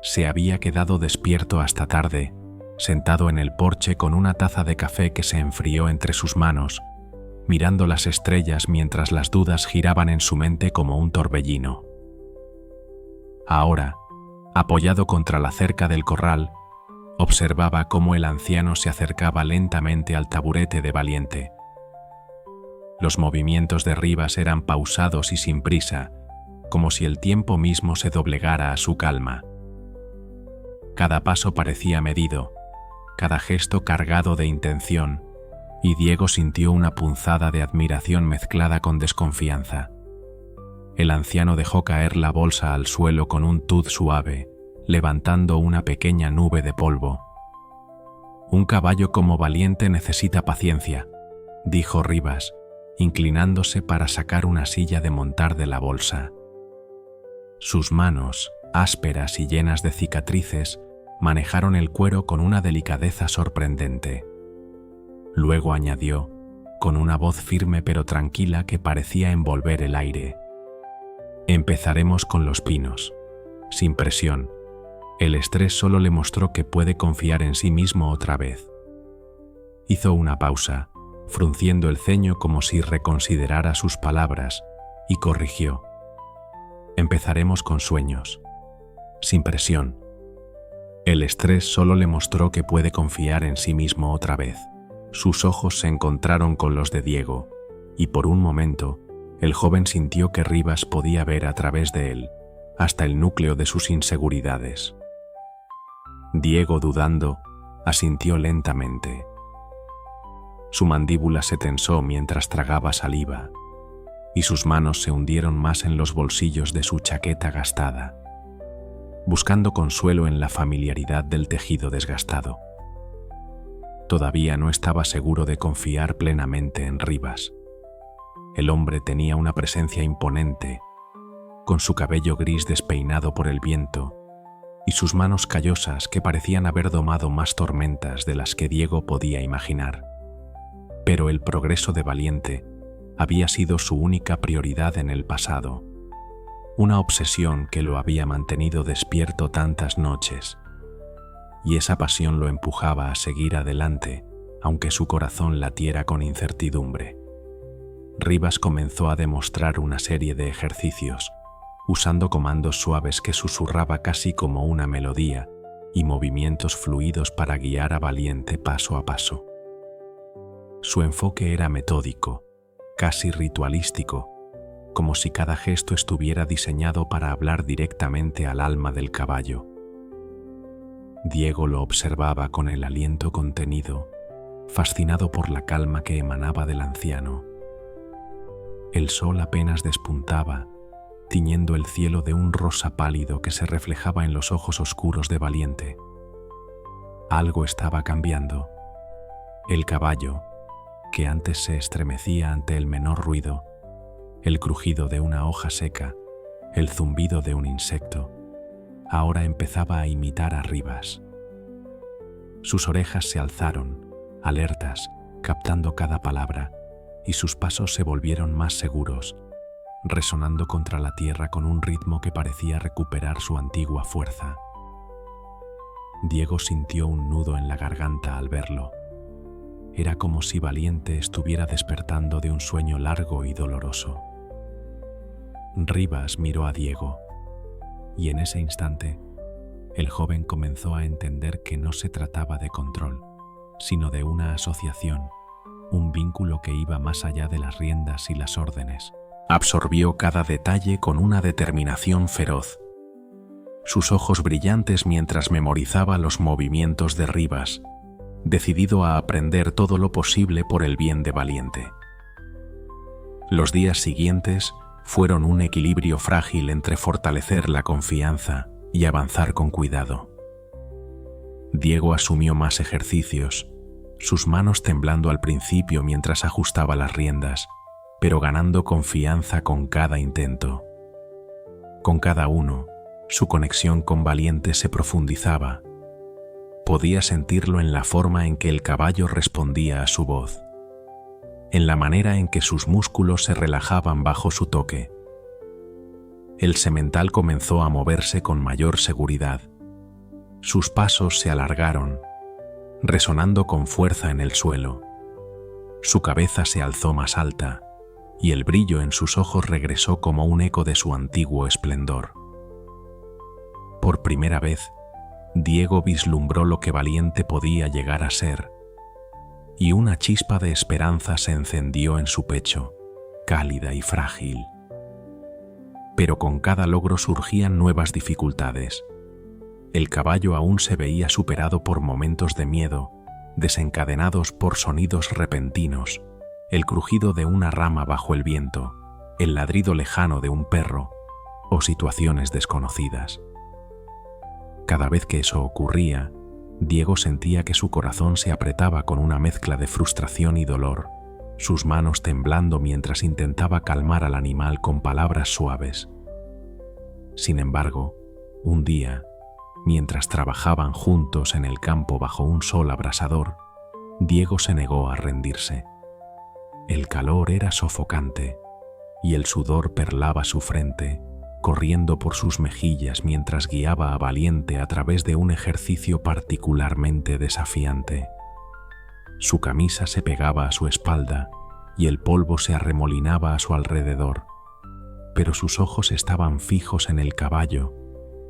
Se había quedado despierto hasta tarde, sentado en el porche con una taza de café que se enfrió entre sus manos, mirando las estrellas mientras las dudas giraban en su mente como un torbellino. Ahora, apoyado contra la cerca del corral, observaba cómo el anciano se acercaba lentamente al taburete de Valiente. Los movimientos de Rivas eran pausados y sin prisa, como si el tiempo mismo se doblegara a su calma. Cada paso parecía medido, cada gesto cargado de intención, y Diego sintió una punzada de admiración mezclada con desconfianza. El anciano dejó caer la bolsa al suelo con un tud suave, levantando una pequeña nube de polvo. Un caballo como Valiente necesita paciencia, dijo Rivas, inclinándose para sacar una silla de montar de la bolsa. Sus manos, ásperas y llenas de cicatrices, manejaron el cuero con una delicadeza sorprendente. Luego añadió, con una voz firme pero tranquila que parecía envolver el aire: empezaremos con los pinos, sin presión. El estrés solo le mostró que puede confiar en sí mismo otra vez. Hizo una pausa, frunciendo el ceño como si reconsiderara sus palabras, y corrigió: empezaremos con sueños, sin presión. El estrés solo le mostró que puede confiar en sí mismo otra vez. Sus ojos se encontraron con los de Diego, y por un momento, el joven sintió que Rivas podía ver a través de él, hasta el núcleo de sus inseguridades. Diego, dudando, asintió lentamente. Su mandíbula se tensó mientras tragaba saliva, y sus manos se hundieron más en los bolsillos de su chaqueta gastada, buscando consuelo en la familiaridad del tejido desgastado. Todavía no estaba seguro de confiar plenamente en Rivas. El hombre tenía una presencia imponente, con su cabello gris despeinado por el viento y sus manos callosas que parecían haber domado más tormentas de las que Diego podía imaginar. Pero el progreso de Valiente había sido su única prioridad en el pasado, una obsesión que lo había mantenido despierto tantas noches, y esa pasión lo empujaba a seguir adelante, aunque su corazón latiera con incertidumbre. Rivas comenzó a demostrar una serie de ejercicios, usando comandos suaves que susurraba casi como una melodía y movimientos fluidos para guiar a Valiente paso a paso. Su enfoque era metódico, casi ritualístico, como si cada gesto estuviera diseñado para hablar directamente al alma del caballo. Diego lo observaba con el aliento contenido, fascinado por la calma que emanaba del anciano. El sol apenas despuntaba, tiñendo el cielo de un rosa pálido que se reflejaba en los ojos oscuros de Valiente. Algo estaba cambiando. El caballo, que antes se estremecía ante el menor ruido, el crujido de una hoja seca, el zumbido de un insecto, ahora empezaba a imitar a Rivas. Sus orejas se alzaron, alertas, captando cada palabra, y sus pasos se volvieron más seguros, resonando contra la tierra con un ritmo que parecía recuperar su antigua fuerza. Diego sintió un nudo en la garganta al verlo. Era como si Valiente estuviera despertando de un sueño largo y doloroso. Rivas miró a Diego, y en ese instante, el joven comenzó a entender que no se trataba de control, sino de una asociación, un vínculo que iba más allá de las riendas y las órdenes. Absorbió cada detalle con una determinación feroz. Sus ojos brillantes mientras memorizaba los movimientos de Rivas, decidido a aprender todo lo posible por el bien de Valiente. Los días siguientes fueron un equilibrio frágil entre fortalecer la confianza y avanzar con cuidado. Diego asumió más ejercicios, sus manos temblando al principio mientras ajustaba las riendas, pero ganando confianza con cada intento. Con cada uno, su conexión con Valiente se profundizaba. Podía sentirlo en la forma en que el caballo respondía a su voz, en la manera en que sus músculos se relajaban bajo su toque. El semental comenzó a moverse con mayor seguridad. Sus pasos se alargaron, resonando con fuerza en el suelo. Su cabeza se alzó más alta, y el brillo en sus ojos regresó como un eco de su antiguo esplendor. Por primera vez, Diego vislumbró lo que Valiente podía llegar a ser, y una chispa de esperanza se encendió en su pecho, cálida y frágil. Pero con cada logro surgían nuevas dificultades. El caballo aún se veía superado por momentos de miedo, desencadenados por sonidos repentinos, el crujido de una rama bajo el viento, el ladrido lejano de un perro o situaciones desconocidas. Cada vez que eso ocurría, Diego sentía que su corazón se apretaba con una mezcla de frustración y dolor, sus manos temblando mientras intentaba calmar al animal con palabras suaves. Sin embargo, un día, mientras trabajaban juntos en el campo bajo un sol abrasador, Diego se negó a rendirse. El calor era sofocante y el sudor perlaba su frente, corriendo por sus mejillas mientras guiaba a Valiente a través de un ejercicio particularmente desafiante. Su camisa se pegaba a su espalda y el polvo se arremolinaba a su alrededor, pero sus ojos estaban fijos en el caballo,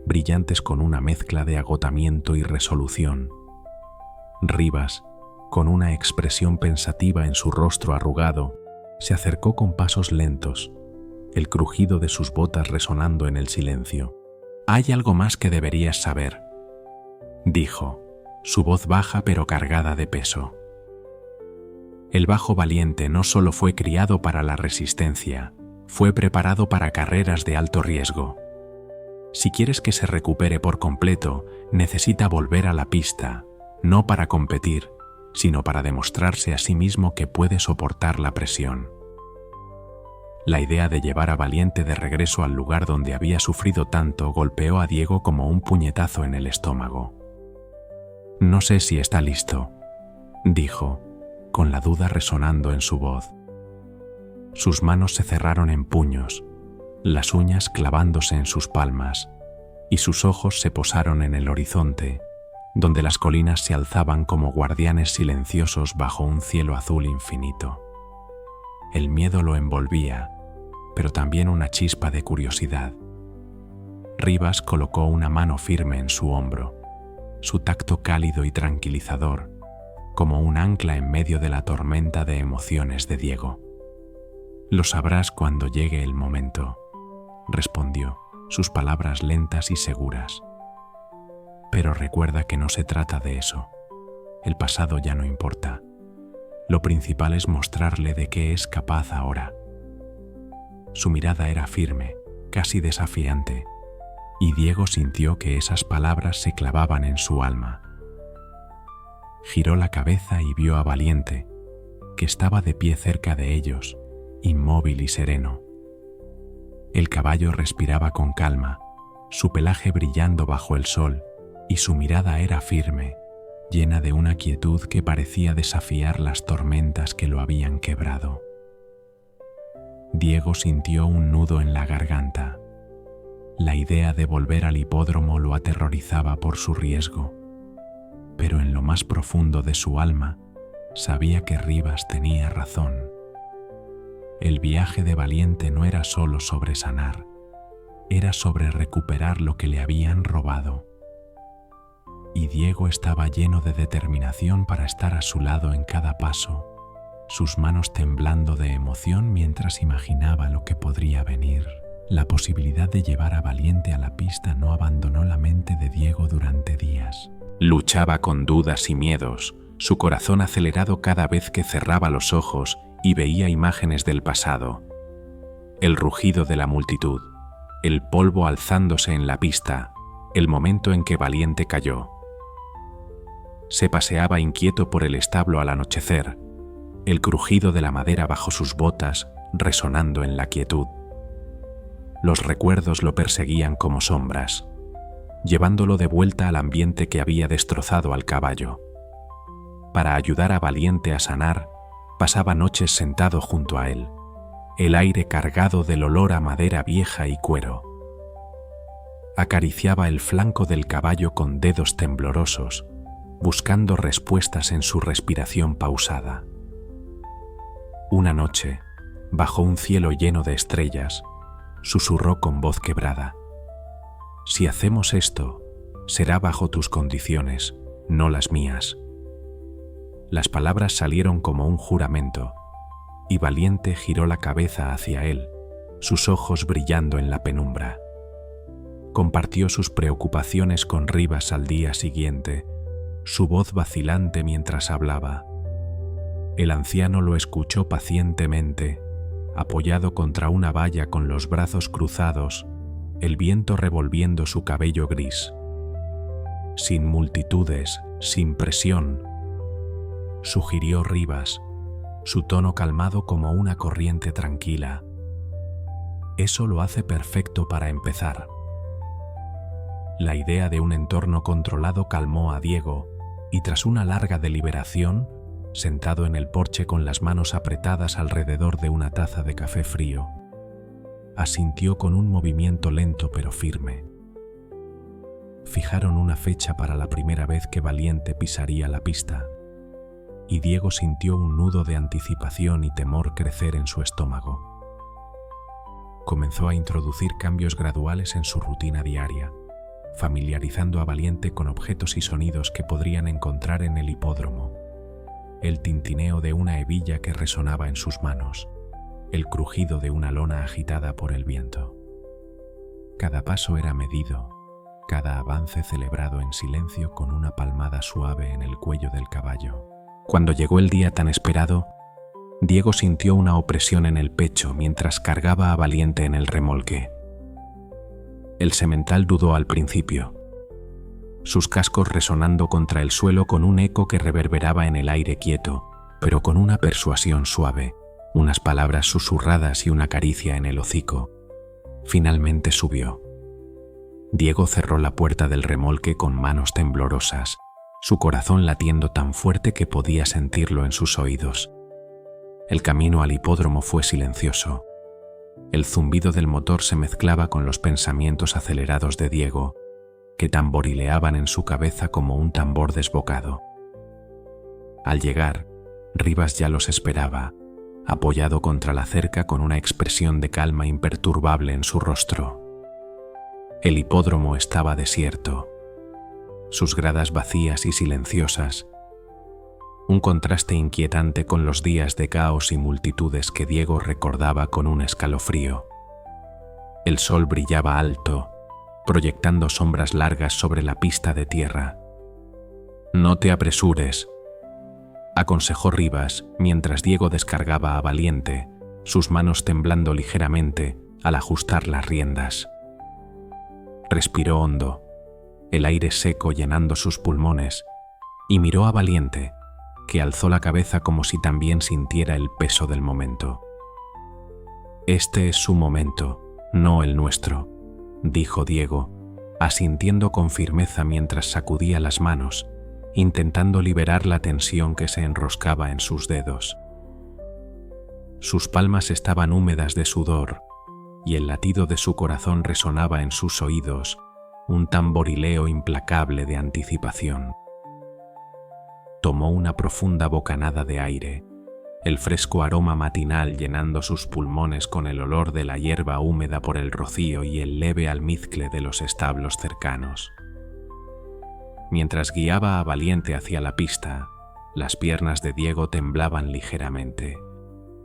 brillantes con una mezcla de agotamiento y resolución. Rivas, con una expresión pensativa en su rostro arrugado, se acercó con pasos lentos, el crujido de sus botas resonando en el silencio. «Hay algo más que deberías saber», dijo, su voz baja pero cargada de peso. El bajo Valiente no solo fue criado para la resistencia, fue preparado para carreras de alto riesgo. Si quieres que se recupere por completo, necesita volver a la pista, no para competir, sino para demostrarse a sí mismo que puede soportar la presión. La idea de llevar a Valiente de regreso al lugar donde había sufrido tanto golpeó a Diego como un puñetazo en el estómago. «No sé si está listo», dijo, con la duda resonando en su voz. Sus manos se cerraron en puños, las uñas clavándose en sus palmas, y sus ojos se posaron en el horizonte, donde las colinas se alzaban como guardianes silenciosos bajo un cielo azul infinito. El miedo lo envolvía, pero también una chispa de curiosidad. Rivas colocó una mano firme en su hombro, su tacto cálido y tranquilizador, como un ancla en medio de la tormenta de emociones de Diego. «Lo sabrás cuando llegue el momento», respondió, sus palabras lentas y seguras. «Pero recuerda que no se trata de eso. El pasado ya no importa. Lo principal es mostrarle de qué es capaz ahora». Su mirada era firme, casi desafiante, y Diego sintió que esas palabras se clavaban en su alma. Giró la cabeza y vio a Valiente, que estaba de pie cerca de ellos, inmóvil y sereno. El caballo respiraba con calma, su pelaje brillando bajo el sol, y su mirada era firme, llena de una quietud que parecía desafiar las tormentas que lo habían quebrado. Diego sintió un nudo en la garganta. La idea de volver al hipódromo lo aterrorizaba por su riesgo, pero en lo más profundo de su alma sabía que Rivas tenía razón. El viaje de Valiente no era solo sobre sanar, era sobre recuperar lo que le habían robado. Y Diego estaba lleno de determinación para estar a su lado en cada paso, sus manos temblando de emoción mientras imaginaba lo que podría venir. La posibilidad de llevar a Valiente a la pista no abandonó la mente de Diego durante días. Luchaba con dudas y miedos, su corazón acelerado cada vez que cerraba los ojos y veía imágenes del pasado. El rugido de la multitud, el polvo alzándose en la pista, el momento en que Valiente cayó. Se paseaba inquieto por el establo al anochecer, el crujido de la madera bajo sus botas resonando en la quietud. Los recuerdos lo perseguían como sombras, llevándolo de vuelta al ambiente que había destrozado al caballo. Para ayudar a Valiente a sanar, pasaba noches sentado junto a él, el aire cargado del olor a madera vieja y cuero. Acariciaba el flanco del caballo con dedos temblorosos, buscando respuestas en su respiración pausada. Una noche, bajo un cielo lleno de estrellas, susurró con voz quebrada: «Si hacemos esto, será bajo tus condiciones, no las mías». Las palabras salieron como un juramento, y Valiente giró la cabeza hacia él, sus ojos brillando en la penumbra. Compartió sus preocupaciones con Rivas al día siguiente, su voz vacilante mientras hablaba. El anciano lo escuchó pacientemente, apoyado contra una valla con los brazos cruzados, el viento revolviendo su cabello gris. sin multitudes, sin presión, sugirió Rivas, su tono calmado como una corriente tranquila. Eso lo hace perfecto para empezar. La idea de un entorno controlado calmó a Diego, y tras una larga deliberación, sentado en el porche con las manos apretadas alrededor de una taza de café frío, asintió con un movimiento lento pero firme. Fijaron una fecha para la primera vez que Valiente pisaría la pista, y Diego sintió un nudo de anticipación y temor crecer en su estómago. Comenzó a introducir cambios graduales en su rutina diaria, familiarizando a Valiente con objetos y sonidos que podrían encontrar en el hipódromo: el tintineo de una hebilla que resonaba en sus manos, el crujido de una lona agitada por el viento. Cada paso era medido, cada avance celebrado en silencio con una palmada suave en el cuello del caballo. Cuando llegó el día tan esperado, Diego sintió una opresión en el pecho mientras cargaba a Valiente en el remolque. El semental dudó al principio, sus cascos resonando contra el suelo con un eco que reverberaba en el aire quieto, pero con una persuasión suave, unas palabras susurradas y una caricia en el hocico. Finalmente subió. Diego cerró la puerta del remolque con manos temblorosas, su corazón latiendo tan fuerte que podía sentirlo en sus oídos. El camino al hipódromo fue silencioso. El zumbido del motor se mezclaba con los pensamientos acelerados de Diego, que tamborileaban en su cabeza como un tambor desbocado. Al llegar, Rivas ya los esperaba, apoyado contra la cerca con una expresión de calma imperturbable en su rostro. El hipódromo estaba desierto, sus gradas vacías y silenciosas, un contraste inquietante con los días de caos y multitudes que Diego recordaba con un escalofrío. El sol brillaba alto, proyectando sombras largas sobre la pista de tierra. «No te apresures», aconsejó Rivas mientras Diego descargaba a Valiente, sus manos temblando ligeramente al ajustar las riendas. Respiró hondo, el aire seco llenando sus pulmones, y miró a Valiente, que alzó la cabeza como si también sintiera el peso del momento. «Este es su momento, no el nuestro», dijo Diego, asintiendo con firmeza mientras sacudía las manos, intentando liberar la tensión que se enroscaba en sus dedos. Sus palmas estaban húmedas de sudor, y el latido de su corazón resonaba en sus oídos, un tamborileo implacable de anticipación. Tomó una profunda bocanada de aire, el fresco aroma matinal llenando sus pulmones con el olor de la hierba húmeda por el rocío y el leve almizcle de los establos cercanos. Mientras guiaba a Valiente hacia la pista, las piernas de Diego temblaban ligeramente,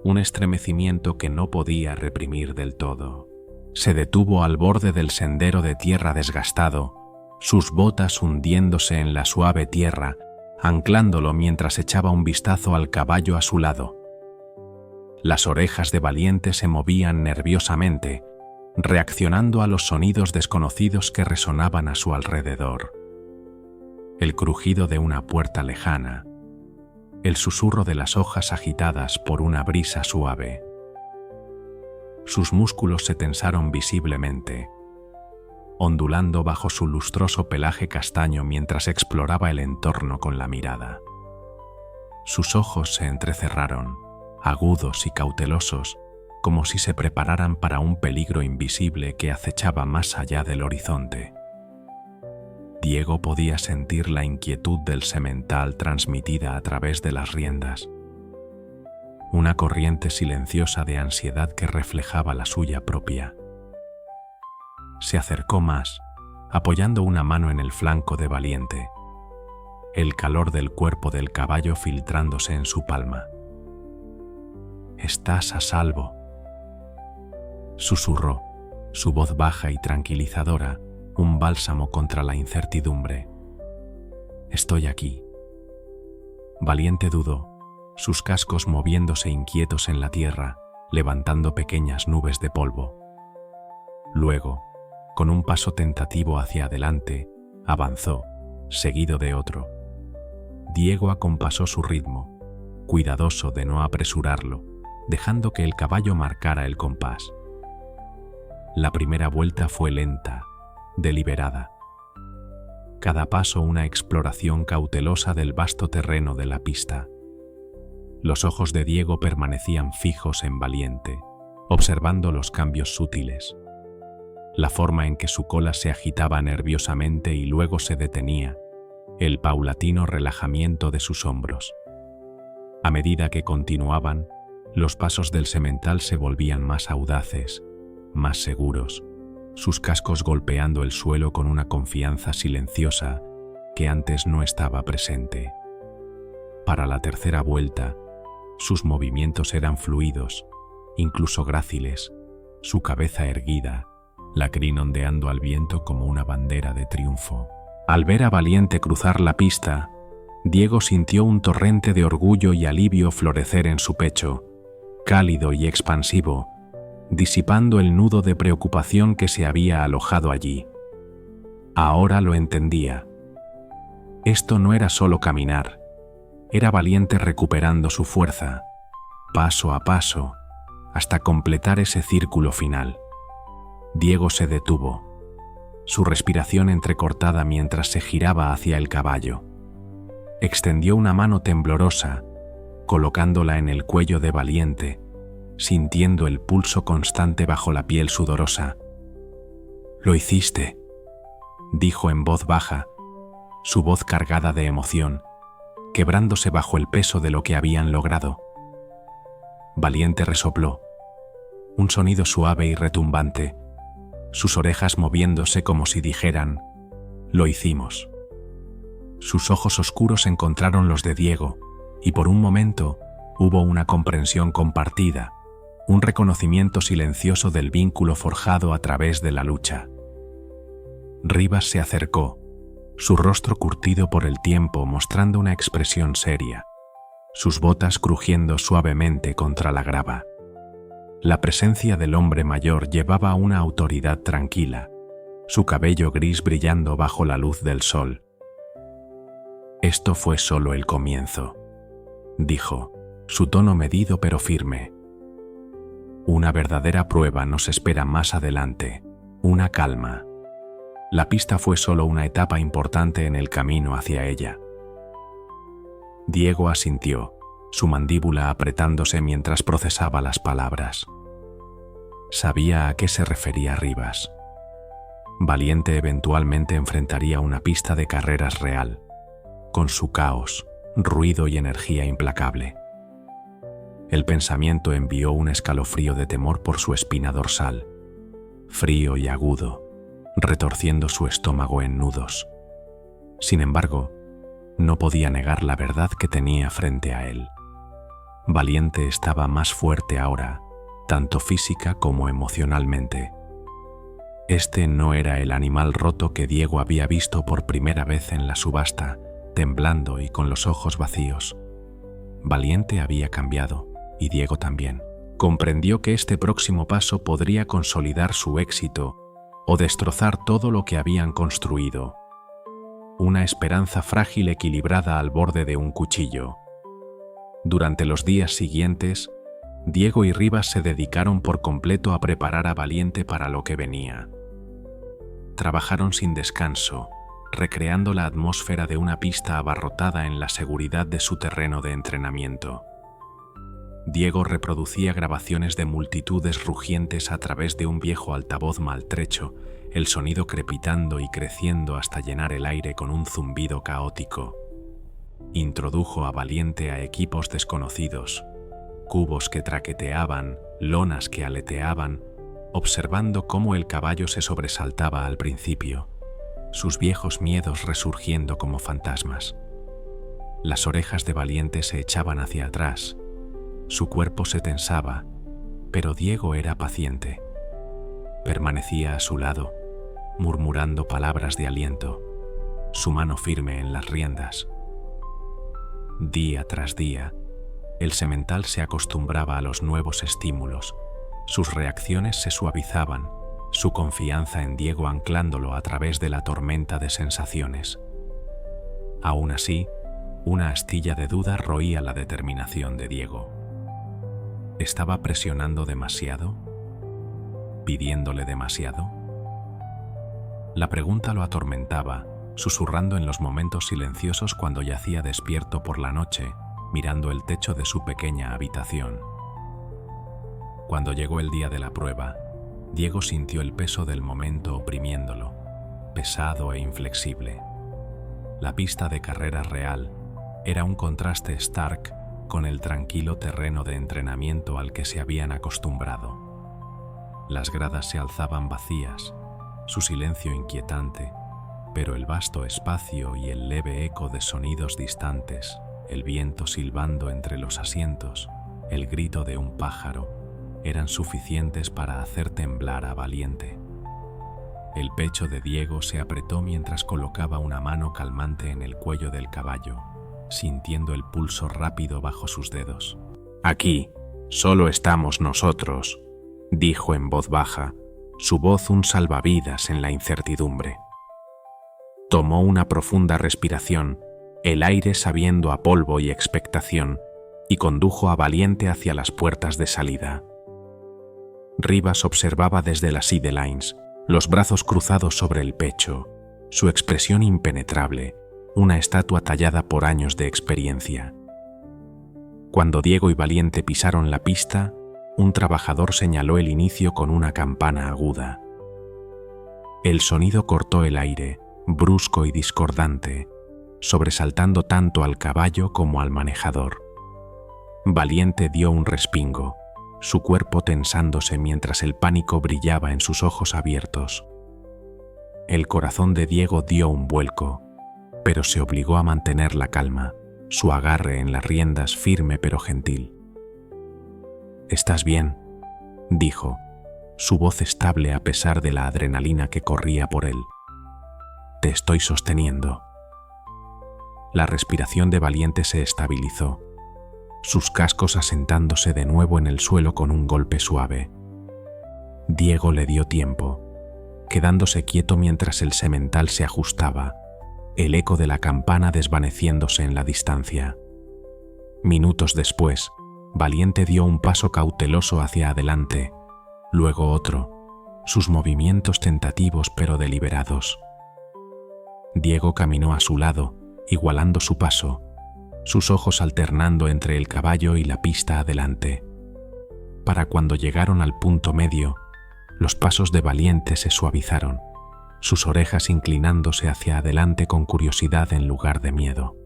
un estremecimiento que no podía reprimir del todo. Se detuvo al borde del sendero de tierra desgastado, sus botas hundiéndose en la suave tierra, anclándolo mientras echaba un vistazo al caballo a su lado. Las orejas de Valiente se movían nerviosamente, reaccionando a los sonidos desconocidos que resonaban a su alrededor. El crujido de una puerta lejana, el susurro de las hojas agitadas por una brisa suave. Sus músculos se tensaron visiblemente, ondulando bajo su lustroso pelaje castaño mientras exploraba el entorno con la mirada. Sus ojos se entrecerraron, agudos y cautelosos, como si se prepararan para un peligro invisible que acechaba más allá del horizonte. Diego podía sentir la inquietud del semental transmitida a través de las riendas, una corriente silenciosa de ansiedad que reflejaba la suya propia. Se acercó más, apoyando una mano en el flanco de Valiente, el calor del cuerpo del caballo filtrándose en su palma. «Estás a salvo», susurró, su voz baja y tranquilizadora, un bálsamo contra la incertidumbre. «Estoy aquí». Valiente dudó, sus cascos moviéndose inquietos en la tierra, levantando pequeñas nubes de polvo. Luego, con un paso tentativo hacia adelante, avanzó, seguido de otro. Diego acompasó su ritmo, cuidadoso de no apresurarlo, dejando que el caballo marcara el compás. La primera vuelta fue lenta, deliberada. Cada paso una exploración cautelosa del vasto terreno de la pista. Los ojos de Diego permanecían fijos en Valiente, observando los cambios sutiles. La forma en que su cola se agitaba nerviosamente y luego se detenía, el paulatino relajamiento de sus hombros. A medida que continuaban, los pasos del semental se volvían más audaces, más seguros, sus cascos golpeando el suelo con una confianza silenciosa que antes no estaba presente. Para la tercera vuelta, sus movimientos eran fluidos, incluso gráciles, su cabeza erguida, la crin ondeando al viento como una bandera de triunfo. Al ver a Valiente cruzar la pista, Diego sintió un torrente de orgullo y alivio florecer en su pecho, cálido y expansivo, disipando el nudo de preocupación que se había alojado allí. Ahora lo entendía. Esto no era solo caminar, era Valiente recuperando su fuerza, paso a paso, hasta completar ese círculo final. Diego se detuvo, su respiración entrecortada mientras se giraba hacia el caballo. Extendió una mano temblorosa, colocándola en el cuello de Valiente, sintiendo el pulso constante bajo la piel sudorosa. «Lo hiciste», dijo en voz baja, su voz cargada de emoción, quebrándose bajo el peso de lo que habían logrado. Valiente resopló, un sonido suave y retumbante, sus orejas moviéndose como si dijeran, «Lo hicimos». Sus ojos oscuros encontraron los de Diego, y por un momento hubo una comprensión compartida, un reconocimiento silencioso del vínculo forjado a través de la lucha. Rivas se acercó, su rostro curtido por el tiempo mostrando una expresión seria, sus botas crujiendo suavemente contra la grava. La presencia del hombre mayor llevaba una autoridad tranquila, su cabello gris brillando bajo la luz del sol. «Esto fue solo el comienzo», dijo, su tono medido pero firme. «Una verdadera prueba nos espera más adelante, una calma. La pista fue solo una etapa importante en el camino hacia ella». Diego asintió, su mandíbula apretándose mientras procesaba las palabras. Sabía a qué se refería Rivas. Valiente eventualmente enfrentaría una pista de carreras real, con su caos, ruido y energía implacable. El pensamiento envió un escalofrío de temor por su espina dorsal, frío y agudo, retorciendo su estómago en nudos. Sin embargo, no podía negar la verdad que tenía frente a él. Valiente estaba más fuerte ahora, tanto física como emocionalmente. Este no era el animal roto que Diego había visto por primera vez en la subasta, temblando y con los ojos vacíos. Valiente había cambiado, y Diego también. Comprendió que este próximo paso podría consolidar su éxito o destrozar todo lo que habían construido. Una esperanza frágil equilibrada al borde de un cuchillo. Durante los días siguientes, Diego y Rivas se dedicaron por completo a preparar a Valiente para lo que venía. Trabajaron sin descanso, recreando la atmósfera de una pista abarrotada en la seguridad de su terreno de entrenamiento. Diego reproducía grabaciones de multitudes rugientes a través de un viejo altavoz maltrecho, el sonido crepitando y creciendo hasta llenar el aire con un zumbido caótico. Introdujo a Valiente a equipos desconocidos, cubos que traqueteaban, lonas que aleteaban, observando cómo el caballo se sobresaltaba al principio, sus viejos miedos resurgiendo como fantasmas. Las orejas de Valiente se echaban hacia atrás, su cuerpo se tensaba, pero Diego era paciente. Permanecía a su lado, murmurando palabras de aliento, su mano firme en las riendas. Día tras día, el semental se acostumbraba a los nuevos estímulos, sus reacciones se suavizaban, su confianza en Diego anclándolo a través de la tormenta de sensaciones. Aún así, una astilla de duda roía la determinación de Diego. ¿Estaba presionando demasiado? ¿Pidiéndole demasiado? La pregunta lo atormentaba, susurrando en los momentos silenciosos cuando yacía despierto por la noche, mirando el techo de su pequeña habitación. Cuando llegó el día de la prueba, Diego sintió el peso del momento oprimiéndolo, pesado e inflexible. La pista de carrera real era un contraste stark con el tranquilo terreno de entrenamiento al que se habían acostumbrado. Las gradas se alzaban vacías, su silencio inquietante, pero el vasto espacio y el leve eco de sonidos distantes, el viento silbando entre los asientos, el grito de un pájaro, eran suficientes para hacer temblar a Valiente. El pecho de Diego se apretó mientras colocaba una mano calmante en el cuello del caballo, sintiendo el pulso rápido bajo sus dedos. «Aquí, solo estamos nosotros», dijo en voz baja, su voz un salvavidas en la incertidumbre. Tomó una profunda respiración, el aire sabiendo a polvo y expectación, y condujo a Valiente hacia las puertas de salida. Rivas observaba desde las sidelines, los brazos cruzados sobre el pecho, su expresión impenetrable, una estatua tallada por años de experiencia. Cuando Diego y Valiente pisaron la pista, un trabajador señaló el inicio con una campana aguda. El sonido cortó el aire, brusco y discordante, sobresaltando tanto al caballo como al manejador. Valiente dio un respingo, su cuerpo tensándose mientras el pánico brillaba en sus ojos abiertos. El corazón de Diego dio un vuelco, pero se obligó a mantener la calma, su agarre en las riendas firme pero gentil. «¿Estás bien?», dijo, su voz estable a pesar de la adrenalina que corría por él. «Te estoy sosteniendo». La respiración de Valiente se estabilizó, sus cascos asentándose de nuevo en el suelo con un golpe suave. Diego le dio tiempo, quedándose quieto mientras el semental se ajustaba, el eco de la campana desvaneciéndose en la distancia. Minutos después, Valiente dio un paso cauteloso hacia adelante, luego otro, sus movimientos tentativos pero deliberados. Diego caminó a su lado, igualando su paso, sus ojos alternando entre el caballo y la pista adelante. Para cuando llegaron al punto medio, los pasos de Valiente se suavizaron, sus orejas inclinándose hacia adelante con curiosidad en lugar de miedo.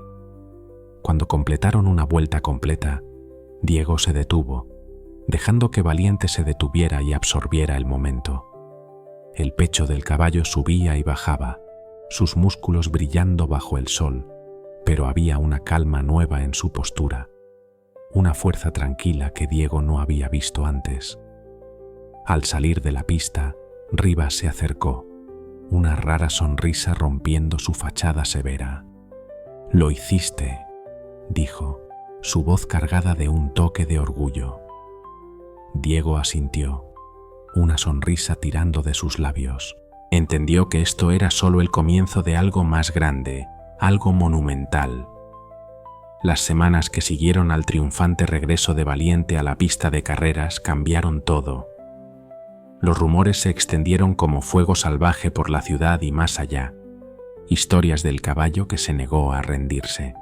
Cuando completaron una vuelta completa, Diego se detuvo, dejando que Valiente se detuviera y absorbiera el momento. El pecho del caballo subía y bajaba, sus músculos brillando bajo el sol, pero había una calma nueva en su postura, una fuerza tranquila que Diego no había visto antes. Al salir de la pista, Rivas se acercó, una rara sonrisa rompiendo su fachada severa. «Lo hiciste», dijo, su voz cargada de un toque de orgullo. Diego asintió, una sonrisa tirando de sus labios. Entendió que esto era solo el comienzo de algo más grande, algo monumental. Las semanas que siguieron al triunfante regreso de Valiente a la pista de carreras cambiaron todo. Los rumores se extendieron como fuego salvaje por la ciudad y más allá, historias del caballo que se negó a rendirse.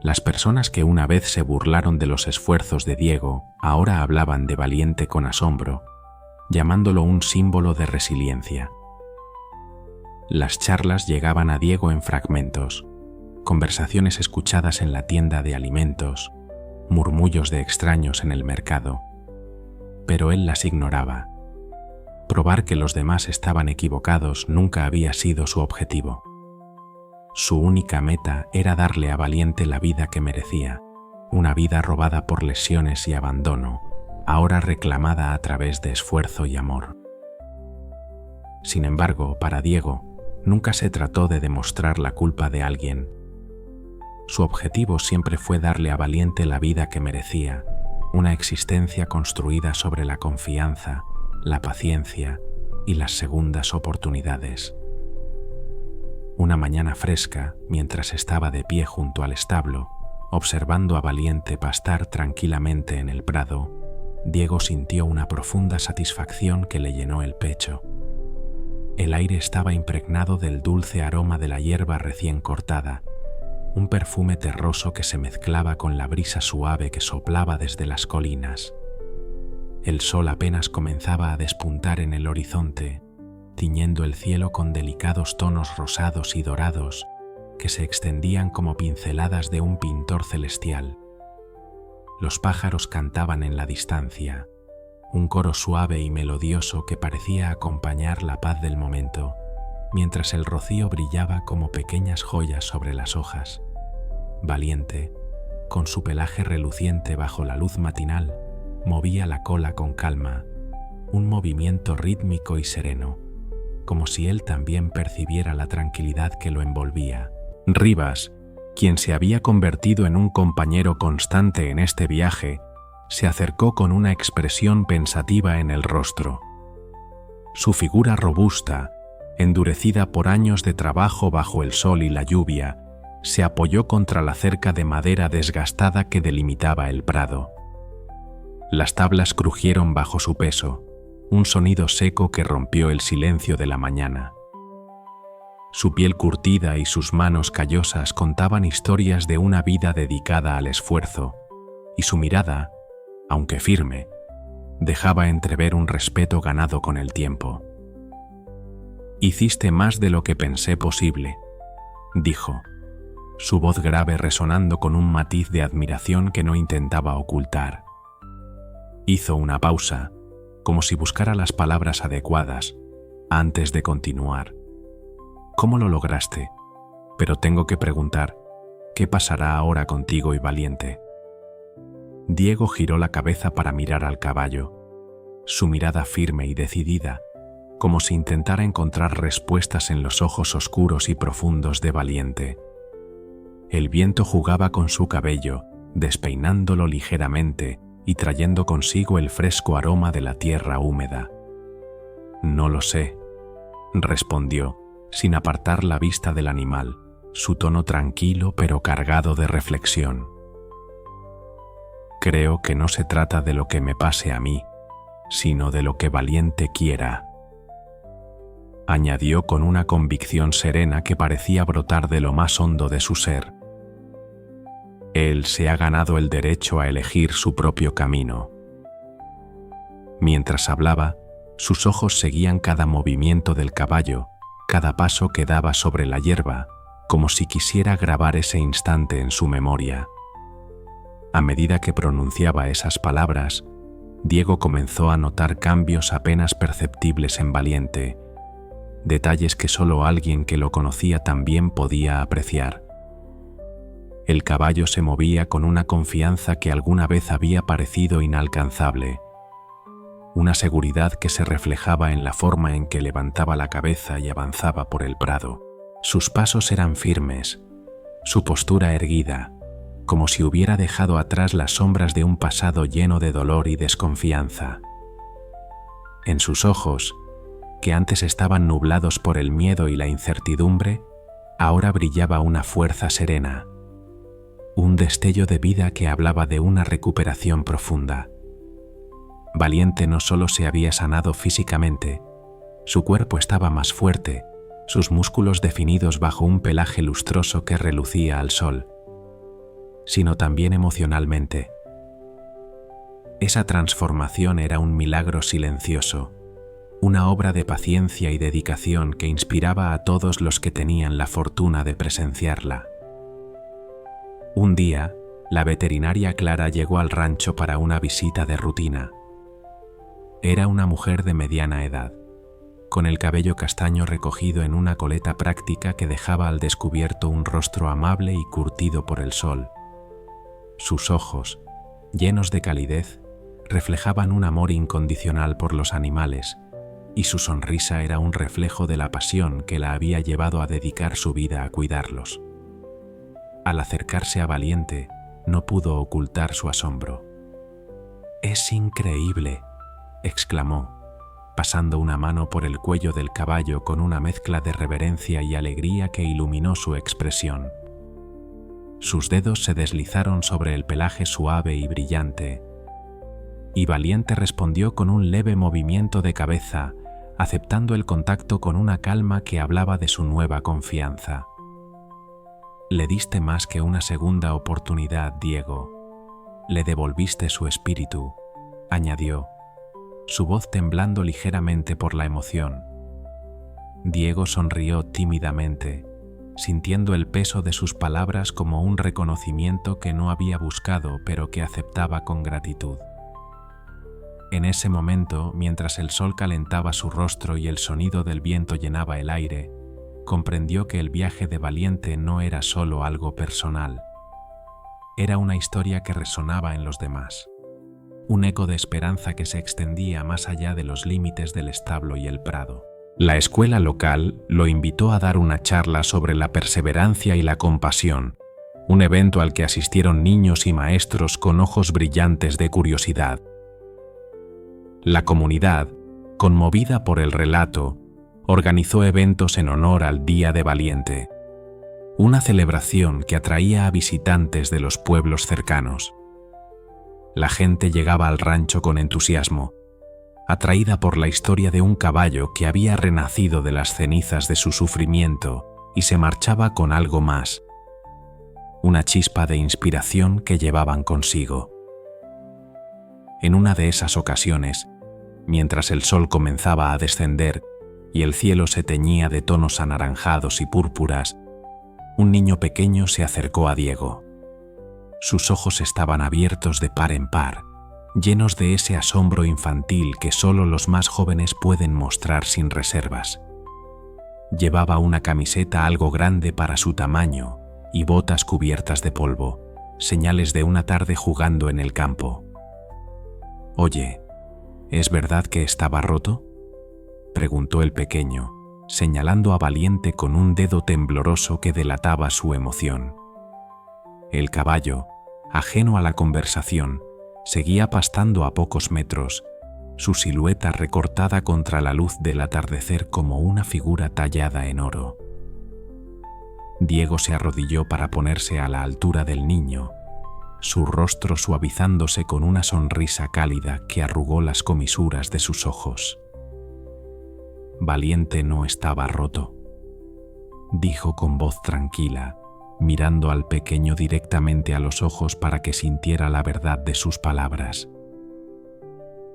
Las personas que una vez se burlaron de los esfuerzos de Diego ahora hablaban de Valiente con asombro, llamándolo un símbolo de resiliencia. Las charlas llegaban a Diego en fragmentos, conversaciones escuchadas en la tienda de alimentos, murmullos de extraños en el mercado, pero él las ignoraba. Probar que los demás estaban equivocados nunca había sido su objetivo. Su única meta era darle a Valiente la vida que merecía, una vida robada por lesiones y abandono, ahora reclamada a través de esfuerzo y amor. Sin embargo, para Diego, nunca se trató de demostrar la culpa de alguien. Su objetivo siempre fue darle a Valiente la vida que merecía, una existencia construida sobre la confianza, la paciencia y las segundas oportunidades. Una mañana fresca, mientras estaba de pie junto al establo, observando a Valiente pastar tranquilamente en el prado, Diego sintió una profunda satisfacción que le llenó el pecho. El aire estaba impregnado del dulce aroma de la hierba recién cortada, un perfume terroso que se mezclaba con la brisa suave que soplaba desde las colinas. El sol apenas comenzaba a despuntar en el horizonte, tiñendo el cielo con delicados tonos rosados y dorados que se extendían como pinceladas de un pintor celestial. Los pájaros cantaban en la distancia, un coro suave y melodioso que parecía acompañar la paz del momento, mientras el rocío brillaba como pequeñas joyas sobre las hojas. Valiente, con su pelaje reluciente bajo la luz matinal, movía la cola con calma, un movimiento rítmico y sereno, como si él también percibiera la tranquilidad que lo envolvía. Rivas, quien se había convertido en un compañero constante en este viaje, se acercó con una expresión pensativa en el rostro. Su figura robusta, endurecida por años de trabajo bajo el sol y la lluvia, se apoyó contra la cerca de madera desgastada que delimitaba el prado. Las tablas crujieron bajo su peso, un sonido seco que rompió el silencio de la mañana. Su piel curtida y sus manos callosas contaban historias de una vida dedicada al esfuerzo, y su mirada, aunque firme, dejaba entrever un respeto ganado con el tiempo. «Hiciste más de lo que pensé posible», dijo, su voz grave resonando con un matiz de admiración que no intentaba ocultar. Hizo una pausa, como si buscara las palabras adecuadas, antes de continuar. «¿Cómo lo lograste? Pero tengo que preguntar, ¿qué pasará ahora contigo y Valiente?» Diego giró la cabeza para mirar al caballo, su mirada firme y decidida, como si intentara encontrar respuestas en los ojos oscuros y profundos de Valiente. El viento jugaba con su cabello, despeinándolo ligeramente y trayendo consigo el fresco aroma de la tierra húmeda. «No lo sé», respondió, sin apartar la vista del animal, su tono tranquilo pero cargado de reflexión. «Creo que no se trata de lo que me pase a mí, sino de lo que Valiente quiera», añadió con una convicción serena que parecía brotar de lo más hondo de su ser. «Él se ha ganado el derecho a elegir su propio camino». Mientras hablaba, sus ojos seguían cada movimiento del caballo, cada paso que daba sobre la hierba, como si quisiera grabar ese instante en su memoria. A medida que pronunciaba esas palabras, Diego comenzó a notar cambios apenas perceptibles en Valiente, detalles que solo alguien que lo conocía también podía apreciar. El caballo se movía con una confianza que alguna vez había parecido inalcanzable, una seguridad que se reflejaba en la forma en que levantaba la cabeza y avanzaba por el prado. Sus pasos eran firmes, su postura erguida, como si hubiera dejado atrás las sombras de un pasado lleno de dolor y desconfianza. En sus ojos, que antes estaban nublados por el miedo y la incertidumbre, ahora brillaba una fuerza serena, un destello de vida que hablaba de una recuperación profunda. Valiente no solo se había sanado físicamente, su cuerpo estaba más fuerte, sus músculos definidos bajo un pelaje lustroso que relucía al sol, sino también emocionalmente. Esa transformación era un milagro silencioso, una obra de paciencia y dedicación que inspiraba a todos los que tenían la fortuna de presenciarla. Un día, la veterinaria Clara llegó al rancho para una visita de rutina. Era una mujer de mediana edad, con el cabello castaño recogido en una coleta práctica que dejaba al descubierto un rostro amable y curtido por el sol. Sus ojos, llenos de calidez, reflejaban un amor incondicional por los animales, y su sonrisa era un reflejo de la pasión que la había llevado a dedicar su vida a cuidarlos. Al acercarse a Valiente, no pudo ocultar su asombro. «Es increíble», exclamó. pasando una mano por el cuello del caballo con una mezcla de reverencia y alegría que iluminó su expresión. Sus dedos se deslizaron sobre el pelaje suave y brillante, y Valiente respondió con un leve movimiento de cabeza, aceptando el contacto con una calma que hablaba de su nueva confianza. Le diste más que una segunda oportunidad, Diego. Le devolviste su espíritu, añadió, su voz temblando ligeramente por la emoción. Diego sonrió tímidamente, sintiendo el peso de sus palabras como un reconocimiento que no había buscado pero que aceptaba con gratitud. En ese momento, mientras el sol calentaba su rostro y el sonido del viento llenaba el aire, comprendió que el viaje de Valiente no era solo algo personal. Era una historia que resonaba en los demás, un eco de esperanza que se extendía más allá de los límites del establo y el prado. La escuela local lo invitó a dar una charla sobre la perseverancia y la compasión, un evento al que asistieron niños y maestros con ojos brillantes de curiosidad. La comunidad, conmovida por el relato, organizó eventos en honor al Día de Valiente, una celebración que atraía a visitantes de los pueblos cercanos. La gente llegaba al rancho con entusiasmo, atraída por la historia de un caballo que había renacido de las cenizas de su sufrimiento y se marchaba con algo más, una chispa de inspiración que llevaban consigo. En una de esas ocasiones, mientras el sol comenzaba a descender y el cielo se teñía de tonos anaranjados y púrpuras, un niño pequeño se acercó a Diego. Sus ojos estaban abiertos de par en par, llenos de ese asombro infantil que solo los más jóvenes pueden mostrar sin reservas. Llevaba una camiseta algo grande para su tamaño y botas cubiertas de polvo, señales de una tarde jugando en el campo. «Oye, ¿es verdad que estaba roto?», preguntó el pequeño, señalando a Valiente con un dedo tembloroso que delataba su emoción. El caballo, ajeno a la conversación, seguía pastando a pocos metros, su silueta recortada contra la luz del atardecer como una figura tallada en oro. Diego se arrodilló para ponerse a la altura del niño, su rostro suavizándose con una sonrisa cálida que arrugó las comisuras de sus ojos. Valiente no estaba roto, dijo con voz tranquila, mirando al pequeño directamente a los ojos para que sintiera la verdad de sus palabras.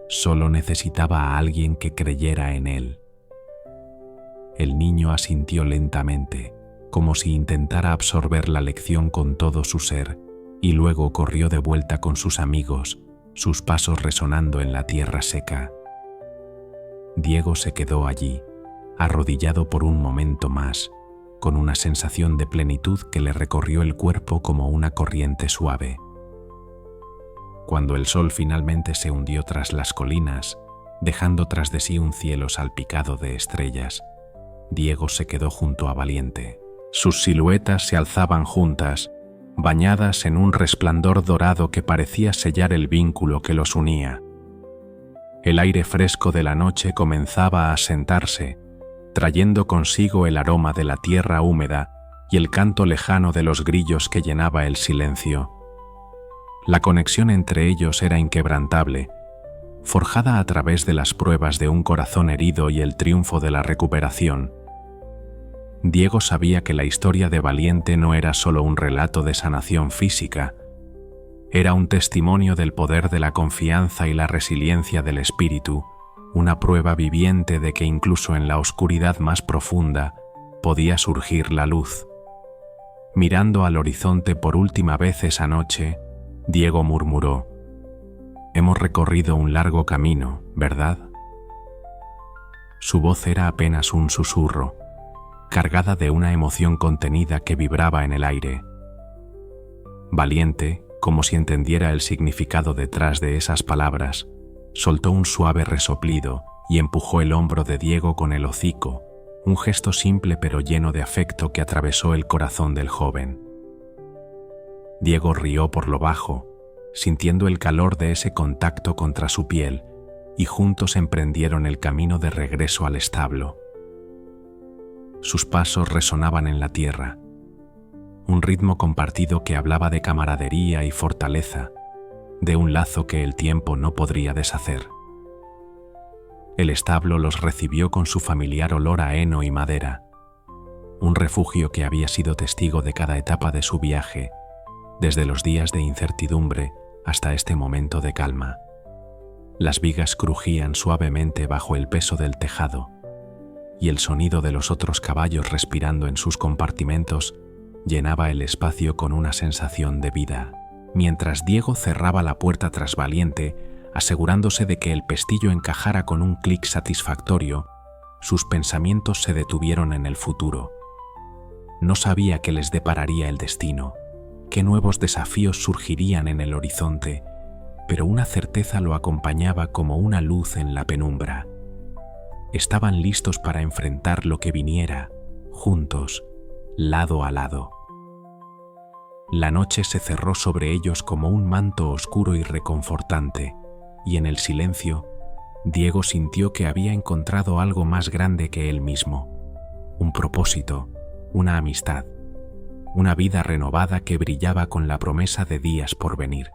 Solo necesitaba a alguien que creyera en él. El niño asintió lentamente, como si intentara absorber la lección con todo su ser, y luego corrió de vuelta con sus amigos, sus pasos resonando en la tierra seca. Diego se quedó allí, arrodillado por un momento más, con una sensación de plenitud que le recorrió el cuerpo como una corriente suave. Cuando el sol finalmente se hundió tras las colinas, dejando tras de sí un cielo salpicado de estrellas, Diego se quedó junto a Valiente. Sus siluetas se alzaban juntas, bañadas en un resplandor dorado que parecía sellar el vínculo que los unía. El aire fresco de la noche comenzaba a asentarse, trayendo consigo el aroma de la tierra húmeda y el canto lejano de los grillos que llenaba el silencio. La conexión entre ellos era inquebrantable, forjada a través de las pruebas de un corazón herido y el triunfo de la recuperación. Diego sabía que la historia de Valiente no era solo un relato de sanación física, era un testimonio del poder de la confianza y la resiliencia del espíritu, una prueba viviente de que incluso en la oscuridad más profunda podía surgir la luz. Mirando al horizonte por última vez esa noche, Diego murmuró: «Hemos recorrido un largo camino, ¿verdad?». Su voz era apenas un susurro, cargada de una emoción contenida que vibraba en el aire. Valiente, como si entendiera el significado detrás de esas palabras, soltó un suave resoplido y empujó el hombro de Diego con el hocico, un gesto simple pero lleno de afecto que atravesó el corazón del joven. Diego rió por lo bajo, sintiendo el calor de ese contacto contra su piel, y juntos emprendieron el camino de regreso al establo. Sus pasos resonaban en la tierra, un ritmo compartido que hablaba de camaradería y fortaleza, de un lazo que el tiempo no podría deshacer. El establo los recibió con su familiar olor a heno y madera, un refugio que había sido testigo de cada etapa de su viaje, desde los días de incertidumbre hasta este momento de calma. Las vigas crujían suavemente bajo el peso del tejado, y el sonido de los otros caballos respirando en sus compartimentos llenaba el espacio con una sensación de vida, mientras Diego cerraba la puerta tras Valiente, asegurándose de que el pestillo encajara con un clic satisfactorio. Sus pensamientos se detuvieron en el futuro. No sabía qué les depararía el destino, qué nuevos desafíos surgirían en el horizonte, pero una certeza lo acompañaba como una luz en la penumbra. Estaban listos para enfrentar lo que viniera, juntos, lado a lado. La noche se cerró sobre ellos como un manto oscuro y reconfortante, y en el silencio, Diego sintió que había encontrado algo más grande que él mismo, un propósito, una amistad, una vida renovada que brillaba con la promesa de días por venir.